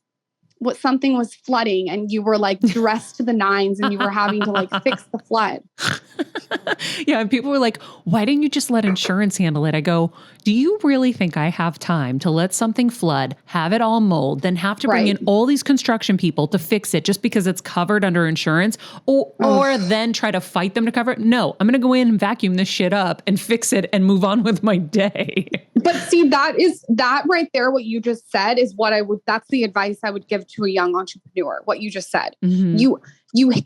something was flooding and you were like dressed to the nines and you were having to like fix the flood. Yeah. And people were like, why didn't you just let insurance handle it? I go, do you really think I have time to let something flood, have it all mold, then have to bring in all these construction people to fix it just because it's covered under insurance or then try to fight them to cover it? No, I'm going to go in and vacuum this shit up and fix it and move on with my day. But see, that right there, what you just said is that's the advice I would give to a young entrepreneur. What you just said, you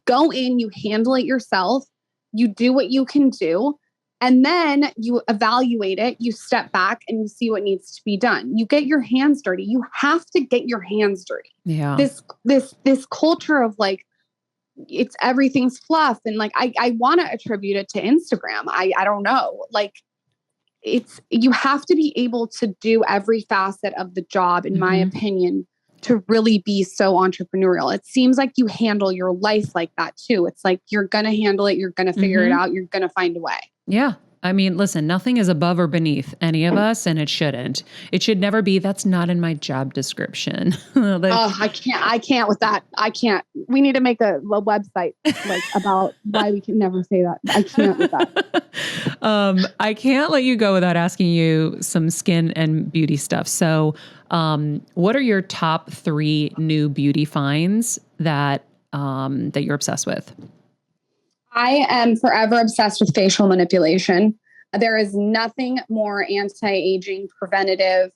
go in, you handle it yourself, you do what you can do. And then you evaluate it, you step back and you see what needs to be done. You get your hands dirty. You have to get your hands dirty. Yeah. This culture of like, it's everything's fluff. And like, I want to attribute it to Instagram. I don't know. Like you have to be able to do every facet of the job, in my opinion, to really be so entrepreneurial. It seems like you handle your life like that too. It's like, you're going to handle it. You're going to figure it out. You're going to find a way. Yeah. I mean, listen, nothing is above or beneath any of us, and it shouldn't. It should never be, that's not in my job description. I can't with that. I can't. We need to make a website like about why we can never say that. I can't with that. I can't let you go without asking you some skin and beauty stuff. So what are your top 3 new beauty finds that you're obsessed with? I am forever obsessed with facial manipulation. There is nothing more anti-aging, preventative,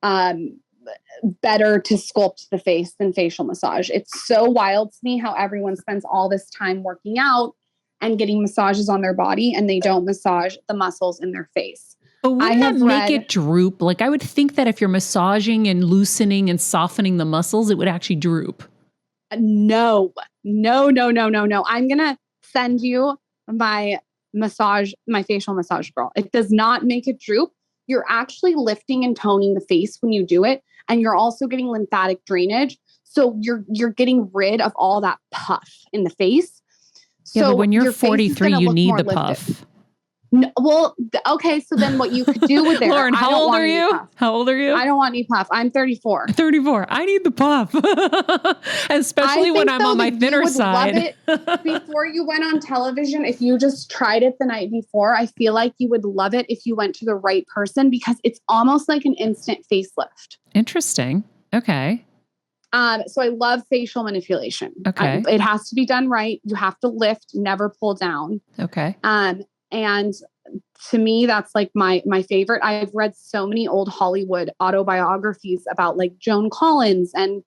better to sculpt the face than facial massage. It's so wild to me how everyone spends all this time working out and getting massages on their body, and they don't massage the muscles in their face. But wouldn't that make it droop? Like, I would think that if you're massaging and loosening and softening the muscles, it would actually droop. No. I'm going to send you my facial massage girl. It does not make it droop. You're actually lifting and toning the face when you do it. And you're also getting lymphatic drainage. So you're getting rid of all that puff in the face. Yeah, but when you're 43, you need the puff. No, well, okay. So then what you could do with it. Lauren, how old are you? How old are you? I don't want any puff. I'm 34. 34. I need the puff. Especially when I'm on my thinner side. Before you went on television, if you just tried it the night before, I feel like you would love it if you went to the right person, because it's almost like an instant facelift. Interesting. Okay. So I love facial manipulation. Okay. It has to be done right. You have to lift, never pull down. Okay. And to me, that's like my favorite. I've read so many old Hollywood autobiographies about like Joan Collins and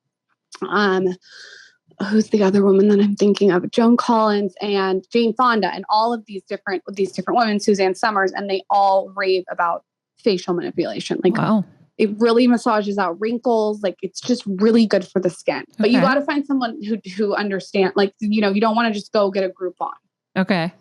who's the other woman that I'm thinking of? Joan Collins and Jane Fonda and all of these different women, Suzanne Summers, and they all rave about facial manipulation. Like, wow. It really massages out wrinkles. Like, it's just really good for the skin. But you got to find someone who understands. Like, you don't want to just go get a Groupon. Okay.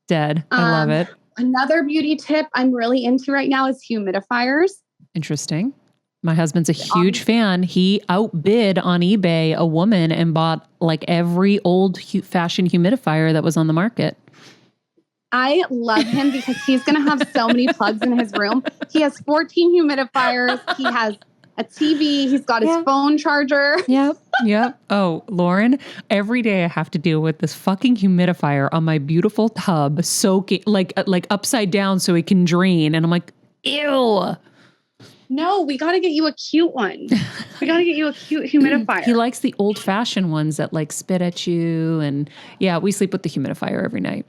Dead. I love it. Another beauty tip I'm really into right now is humidifiers. Interesting. My husband's a huge fan. He outbid on eBay a woman and bought like every old fashioned humidifier that was on the market. I love him because he's going to have so many plugs in his room. He has 14 humidifiers. He has a TV. He's got his phone charger. Yep. Yep. Oh, Lauren, every day I have to deal with this fucking humidifier on my beautiful tub, soaking like upside down so it can drain. And I'm like, ew. No, we got to get you a cute one. We got to get you a cute humidifier. He likes the old fashioned ones that like spit at you. And yeah, we sleep with the humidifier every night.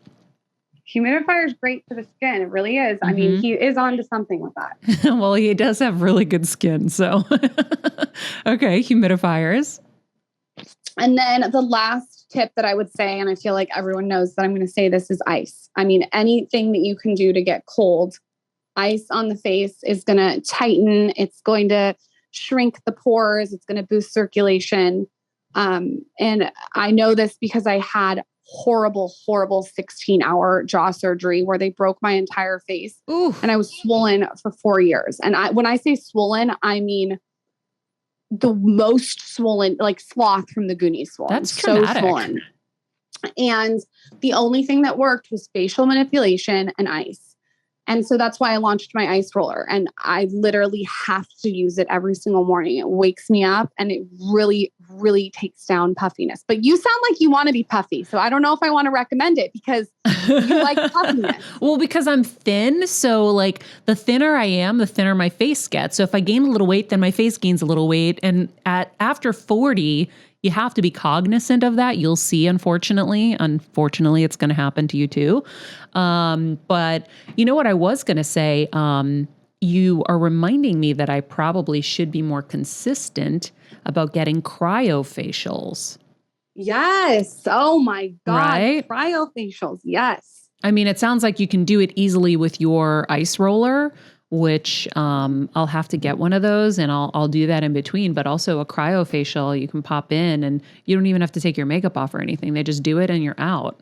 Humidifier is great for the skin. It really is. I mean, he is onto something with that. Well, he does have really good skin. So, okay, humidifiers. And then the last tip that I would say, and I feel like everyone knows that I'm going to say this, is ice. I mean, anything that you can do to get cold, ice on the face is going to tighten. It's going to shrink the pores. It's going to boost circulation. And I know this because I had horrible 16-hour jaw surgery where they broke my entire face. Ooh. And I was swollen for 4 years. And when I say swollen, I mean the most swollen, like Sloth from the Goonies swollen. That's traumatic. So swollen. And the only thing that worked was facial manipulation and ice. And so that's why I launched my ice roller. And I literally have to use it every single morning. It wakes me up and it really, really takes down puffiness. But you sound like you want to be puffy. So I don't know if I want to recommend it because you like puffiness. Well, because I'm thin. So like the thinner I am, the thinner my face gets. So if I gain a little weight, then my face gains a little weight. And after 40, you have to be cognizant of that. You'll see, unfortunately, it's going to happen to you too. But you know what I was going to say? You are reminding me that I probably should be more consistent about getting cryo facials. Yes. Oh my God. Right? Cryo facials. Yes. I mean, it sounds like you can do it easily with your ice roller, which I'll have to get one of those and I'll do that in between. But also a cryo facial, you can pop in and you don't even have to take your makeup off or anything. They just do it and you're out.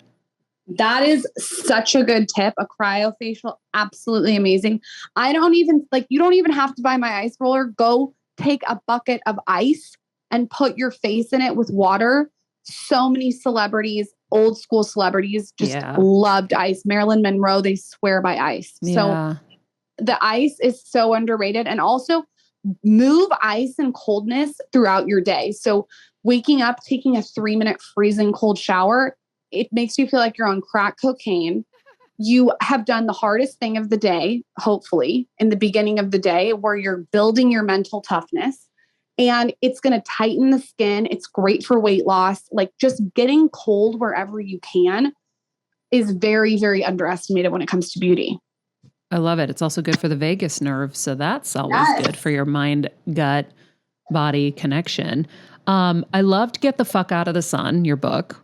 That is such a good tip. A cryo facial, absolutely amazing. You don't even have to buy my ice roller. Go take a bucket of ice and put your face in it with water. So many celebrities, old school celebrities, just loved ice. Marilyn Monroe, they swear by ice. Yeah. So the ice is so underrated. And also move ice and coldness throughout your day. So waking up, taking a 3-minute freezing cold shower, it makes you feel like you're on crack cocaine. You have done the hardest thing of the day, hopefully, in the beginning of the day where you're building your mental toughness. And it's going to tighten the skin. It's great for weight loss. Like just getting cold wherever you can is very, very underestimated when it comes to beauty. I love it. It's also good for the vagus nerve. So that's always good for your mind, gut, body connection. I loved Get the Fuck Out of the Sun, your book.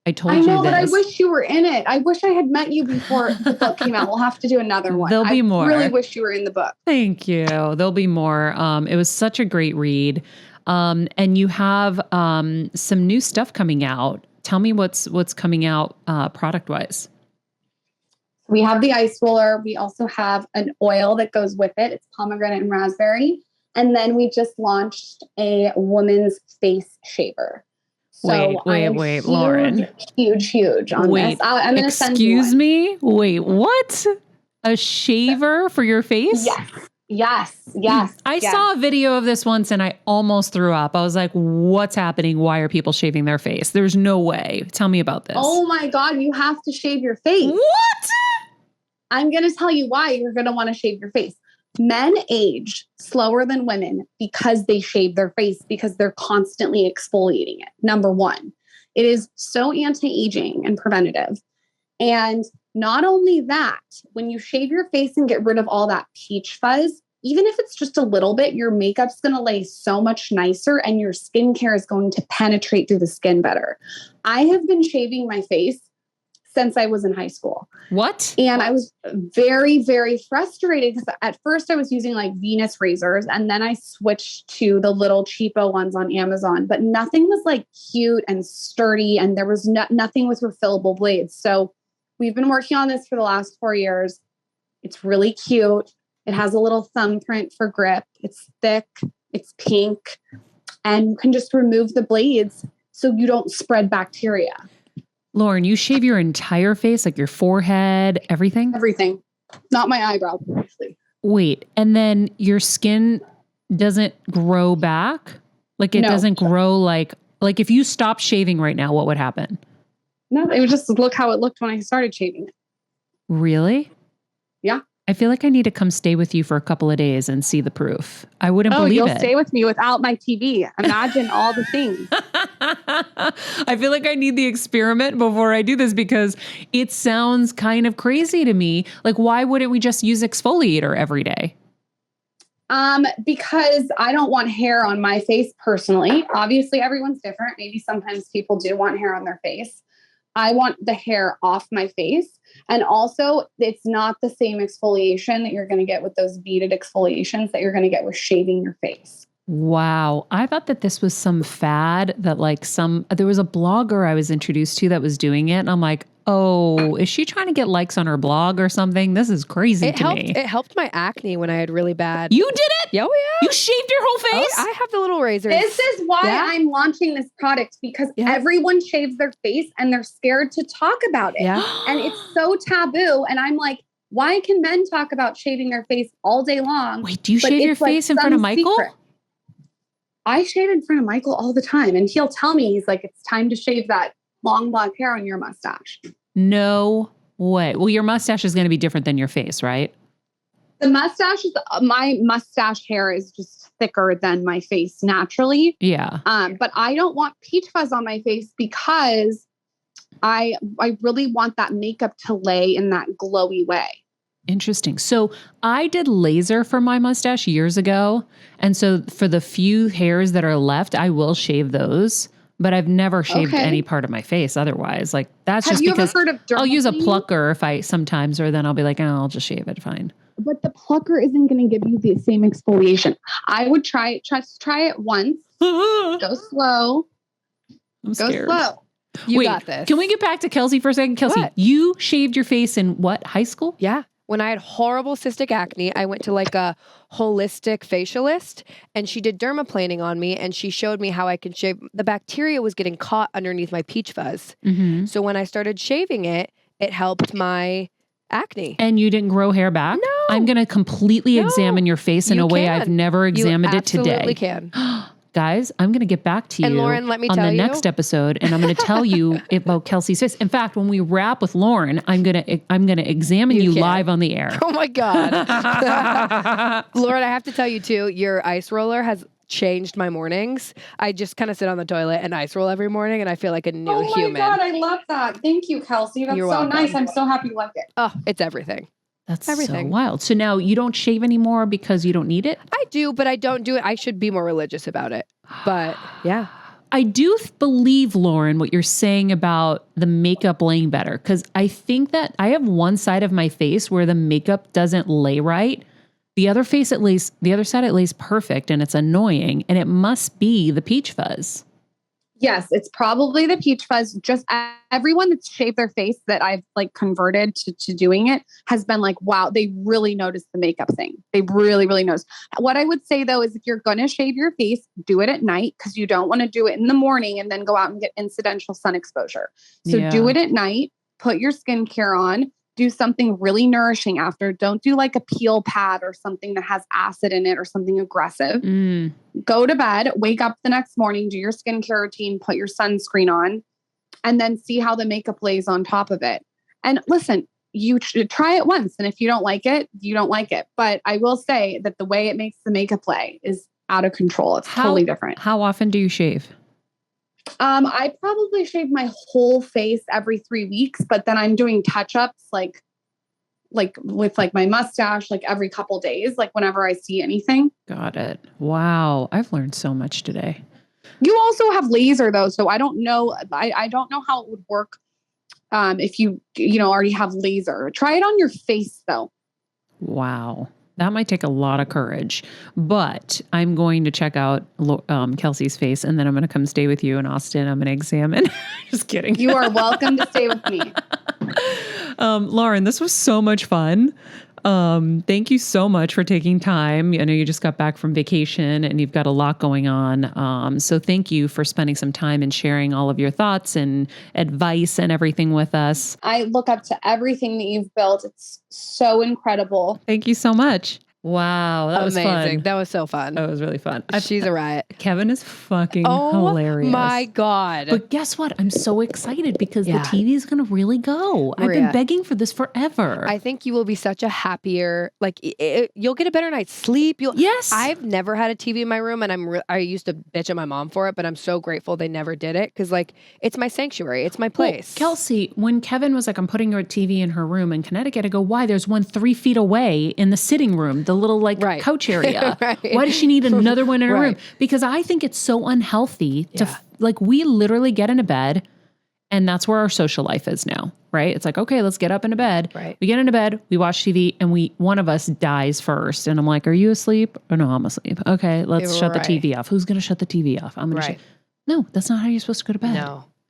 I told you this. I know, but I wish you were in it. I wish I had met you before the book came out. We'll have to do another one. There'll be more. I really wish you were in the book. Thank you. There'll be more. It was such a great read. And you have some new stuff coming out. Tell me what's coming out product-wise. We have the ice roller. We also have an oil that goes with it. It's pomegranate and raspberry. And then we just launched a woman's face shaver. So wait, Lauren. Huge on this. I'm going to send you one. Excuse me? Wait, what? A shaver for your face? Yes. I saw a video of this once and I almost threw up. I was like, what's happening? Why are people shaving their face? There's no way. Tell me about this. Oh my God, you have to shave your face. What? I'm going to tell you why you're going to want to shave your face. Men age slower than women because they shave their face because they're constantly exfoliating it. Number one, it is so anti-aging and preventative. And not only that, when you shave your face and get rid of all that peach fuzz, even if it's just a little bit, your makeup's going to lay so much nicer and your skincare is going to penetrate through the skin better. I have been shaving my face since I was in high school. What? And I was very, very frustrated because at first I was using like Venus razors and then I switched to the little cheapo ones on Amazon, but nothing was like cute and sturdy and there was nothing with refillable blades. So we've been working on this for the last 4 years. It's really cute. It has a little thumbprint for grip. It's thick, it's pink, and you can just remove the blades so you don't spread bacteria. Lauren, you shave your entire face, like your forehead, everything? Everything. Not my eyebrows, obviously. Wait, and then your skin doesn't grow back? Like it doesn't grow like if you stop shaving right now, what would happen? No, it would just look how it looked when I started shaving it. Really? Yeah. I feel like I need to come stay with you for a couple of days and see the proof. I wouldn't believe it. You'll stay with me without my TV. Imagine all the things. I feel like I need the experiment before I do this because it sounds kind of crazy to me. Like, why wouldn't we just use exfoliator every day? Because I don't want hair on my face personally. Obviously, everyone's different. Maybe sometimes people do want hair on their face. I want the hair off my face. And also, it's not the same exfoliation that you're going to get with those beaded exfoliations that you're going to get with shaving your face. Wow. I thought that this was some fad that there was a blogger I was introduced to that was doing it. And I'm like, oh, is she trying to get likes on her blog or something? This is crazy me. It helped my acne when I had really bad. You did it? Oh, yeah. You shaved your whole face? Oh, I have the little razors. This is why I'm launching this product because everyone shaves their face and they're scared to talk about it. Yeah. And it's so taboo. And I'm like, why can men talk about shaving their face all day long? Wait, do you shave your face in front of Michael? Secret. I shave in front of Michael all the time. And he'll tell me, he's like, it's time to shave that long black hair on your mustache. No way. Well, your mustache is going to be different than your face, right? The mustache my mustache hair is just thicker than my face naturally. Yeah. But I don't want peach fuzz on my face because I really want that makeup to lay in that glowy way. Interesting. So I did laser for my mustache years ago. And so for the few hairs that are left, I will shave those. But I've never shaved any part of my face otherwise. Like that's just because heard of I'll use a plucker if I sometimes, or then I'll be like, oh, I'll just shave it. Fine. But the plucker isn't going to give you the same exfoliation. I would try it once. Go slow. I'm scared. Go slow. You got this. Can we get back to Kelsey for a second? Kelsey, you shaved your face in what, high school? Yeah. When I had horrible cystic acne, I went to like a holistic facialist and she did dermaplaning on me and she showed me how I can shave. The bacteria was getting caught underneath my peach fuzz. Mm-hmm. So when I started shaving it, it helped my acne. And you didn't grow hair back? No. I'm going to completely examine your face in a way I've never examined it today. You absolutely can. Guys, I'm going to get back to you and Lauren, let me on tell the you. next episode, and I'm going to tell you about Kelsey's face. In fact, when we wrap with Lauren, I'm going to examine you live on the air. Oh my God. Lauren, I have to tell you too, your ice roller has changed my mornings. I just kind of sit on the toilet and ice roll every morning and I feel like a new human. Oh my God, I love that. Thank you, Kelsey. That's You're so welcome. nice. I'm so happy you like it. Oh, it's everything. That's everything. So wild. So now you don't shave anymore because you don't need it? I do, but I don't do it. I should be more religious about it. But yeah. I do believe, Lauren, what you're saying about the makeup laying better. Because I think that I have one side of my face where the makeup doesn't lay right. The other side it lays perfect and it's annoying. And it must be the peach fuzz. Yes, it's probably the peach fuzz. Just everyone that's shaved their face that I've like converted to doing it has been like, wow, they really noticed the makeup thing. They really, really noticed. What I would say though, is if you're going to shave your face, do it at night because you don't want to do it in the morning and then go out and get incidental sun exposure. So do it at night, put your skincare on, do something really nourishing after. Don't do like a peel pad or something that has acid in it or something aggressive. Go to bed, wake up the next morning, do your skincare routine, put your sunscreen on, and then see how the makeup lays on top of it. And listen, you should try it once. And if you don't like it, you don't like it. But I will say that the way it makes the makeup lay is out of control. It's totally different. How often do you shave? I probably shave my whole face every 3 weeks, but then I'm doing touch-ups like with like my mustache, like every couple days, like whenever I see anything. Got it. Wow. I've learned so much today. You also have laser though. So I don't know. I don't know how it would work. If you already have laser, try it on your face though. Wow. That might take a lot of courage, but I'm going to check out Kelsey's face and then I'm going to come stay with you in Austin. I'm going to examine. Just kidding. You are welcome to stay with me. Lauren, this was so much fun. Thank you so much for taking time. I know you just got back from vacation and you've got a lot going on. So thank you for spending some time and sharing all of your thoughts and advice and everything with us. I look up to everything that you've built. It's so incredible. Thank you so much. Wow, that was Amazing. fun. That was so fun. That was really fun. She's a riot. Kevin is fucking Oh hilarious. my God. But guess what? I'm so excited because Yeah. the TV is going to really go. I've Maria, been begging for this forever. I think you will be such a happier, like you'll get a better night's sleep. Yes. I've never had a TV in my room, and I used to bitch at my mom for it, but I'm so grateful they never did it because like it's my sanctuary, it's my place. Well, Kelsey, when Kevin was like, I'm putting a TV in her room in Connecticut, I go, why? There's one 3 feet away in the sitting room, the little like Right. couch area. Right. Why does she need another one in her Right. room? Because I think it's so unhealthy to Yeah. like we literally get into bed and that's where our social life is now, right? It's like, okay, let's get up into bed. Right. We get into bed, we watch TV, and one of us dies first. And I'm like, are you asleep? Oh, no, I'm asleep. Okay, let's shut the Right. TV off. Who's going to shut the TV off? I'm going to Right. No, that's not how you're supposed to go to bed.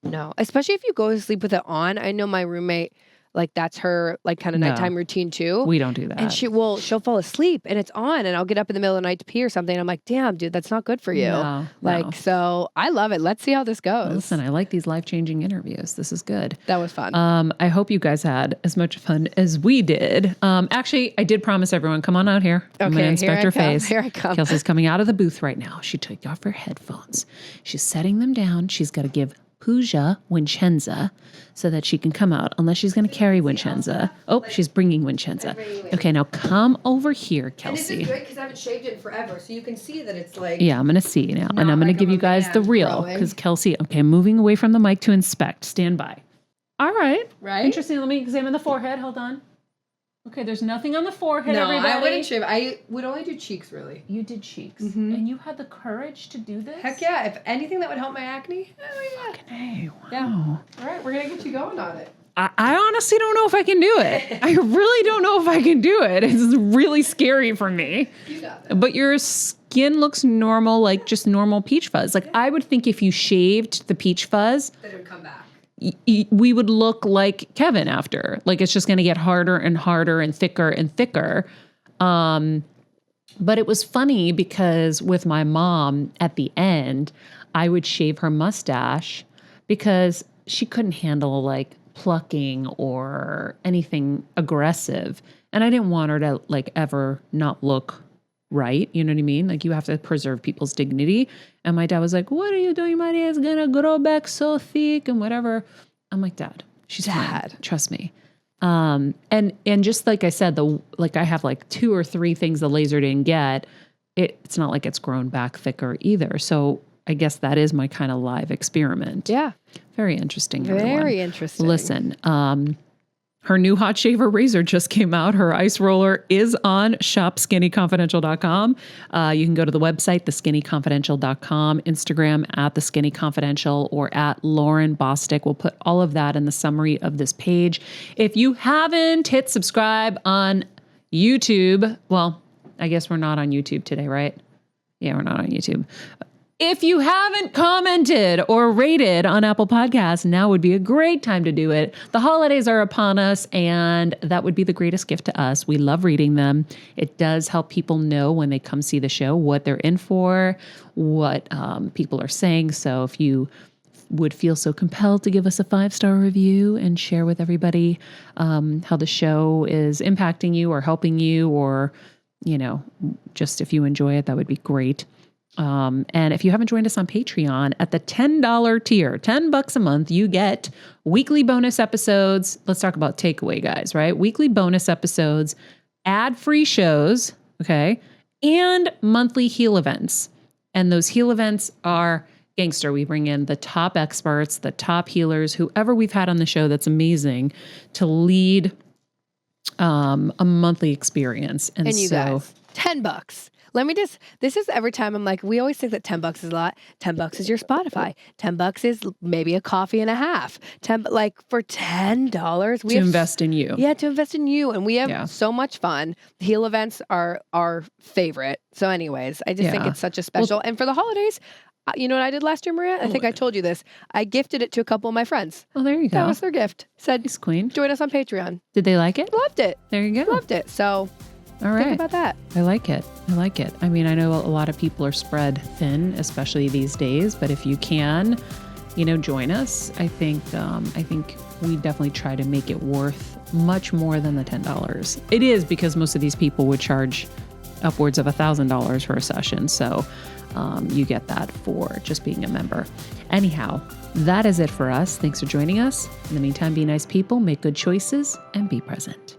No. Especially if you go to sleep with it on. I know my roommate, like that's her like kind of No. nighttime routine too. We don't do that. And she'll fall asleep and it's on and I'll get up in the middle of the night to pee or something. And I'm like, damn, dude, that's not good for you. No. So I love it. Let's see how this goes. Listen, I like these life-changing interviews. This is good. That was fun. I hope you guys had as much fun as we did. Actually, I did promise everyone, come on out here. I'm going to inspect her face. Here I come. Kelsey's coming out of the booth right now. She took off her headphones. She's setting them down. She's got to give Pooja Vincenza so that she can come out, unless she's going to carry Vincenza. Oh, she's bringing Vincenza. Okay, now come over here, Kelsey. good because I haven't shaved it in forever. So you can see that it's like. Yeah, I'm going to see now. And I'm going to like give I'm you a guys the man real. growing. Because Kelsey, okay, I'm moving away from the mic to inspect. Stand by. All right. Right? Interesting. Let me examine the forehead. Hold on. Okay, there's nothing on the forehead, No, everybody. I wouldn't shave. I would only do cheeks, really. You did cheeks. And you had the courage to do this? Heck yeah. If anything that would help my acne. Oh, yeah. Hey, wow. Yeah. All right, we're going to get you going on it. I honestly don't know if I can do it. I really don't know if I can do it. It's really scary for me. You got it. But your skin looks normal, like just normal peach fuzz. Like I would think if you shaved the peach fuzz, That it would come back. we would look like Kevin after. Like it's just going to get harder and harder and thicker and thicker. But it was funny because with my mom at the end, I would shave her mustache because she couldn't handle like plucking or anything aggressive. And I didn't want her to like ever not look right. You know what I mean? Like you have to preserve people's dignity. And my dad was like, what are you doing? My hair's gonna grow back so thick and whatever. I'm like, Dad, she's fine. Trust me. And just like I said, I have like 2 or 3 things the laser didn't get. It's not like it's grown back thicker either. So I guess that is my kind of live experiment. Yeah. Very interesting. Everyone. Very interesting. Listen, her new hot shaver razor just came out. Her ice roller is on shopskinnyconfidential.com. You can go to the website, theskinnyconfidential.com, Instagram @theskinnyconfidential or @Lauryn Bosstick. We'll put all of that in the summary of this page. If you haven't hit subscribe on YouTube, well, I guess we're not on YouTube today, right? Yeah, we're not on YouTube. If you haven't commented or rated on Apple Podcasts, now would be a great time to do it. The holidays are upon us, and that would be the greatest gift to us. We love reading them. It does help people know when they come see the show what they're in for, what people are saying. So if you would feel so compelled to give us a 5-star review and share with everybody how the show is impacting you or helping you, or, you know, just if you enjoy it, that would be great. And if you haven't joined us on Patreon at the $10 tier, $10 a month, you get weekly bonus episodes. Let's talk about takeaway, guys, right? Weekly bonus episodes, ad-free shows, okay, and monthly heal events. And those heal events are gangster. We bring in the top experts, the top healers, whoever we've had on the show that's amazing to lead a monthly experience. And you guys, $10. Let me just, this is every time I'm like, we always think that $10 is a lot. $10 is your Spotify. $10 is maybe a coffee and a half. For $10, we to invest in you. Yeah, to invest in you. And we have so much fun. Heal events are our favorite. So anyways, I just think it's such a special. And for the holidays, you know what I did last year, Maria? I think I told you this. I gifted it to a couple of my friends. Oh, there you go. That was their gift. Said, Nice, Queen. join us on Patreon. Did they like it? Loved it. There you go. Loved it. So All right. think about that. I like it. I mean, I know a lot of people are spread thin, especially these days, but if you can, join us. I think we definitely try to make it worth much more than the $10. It is because most of these people would charge upwards of $1,000 for a session. So you get that for just being a member. Anyhow, that is it for us. Thanks for joining us. In the meantime, be nice people, make good choices, and be present.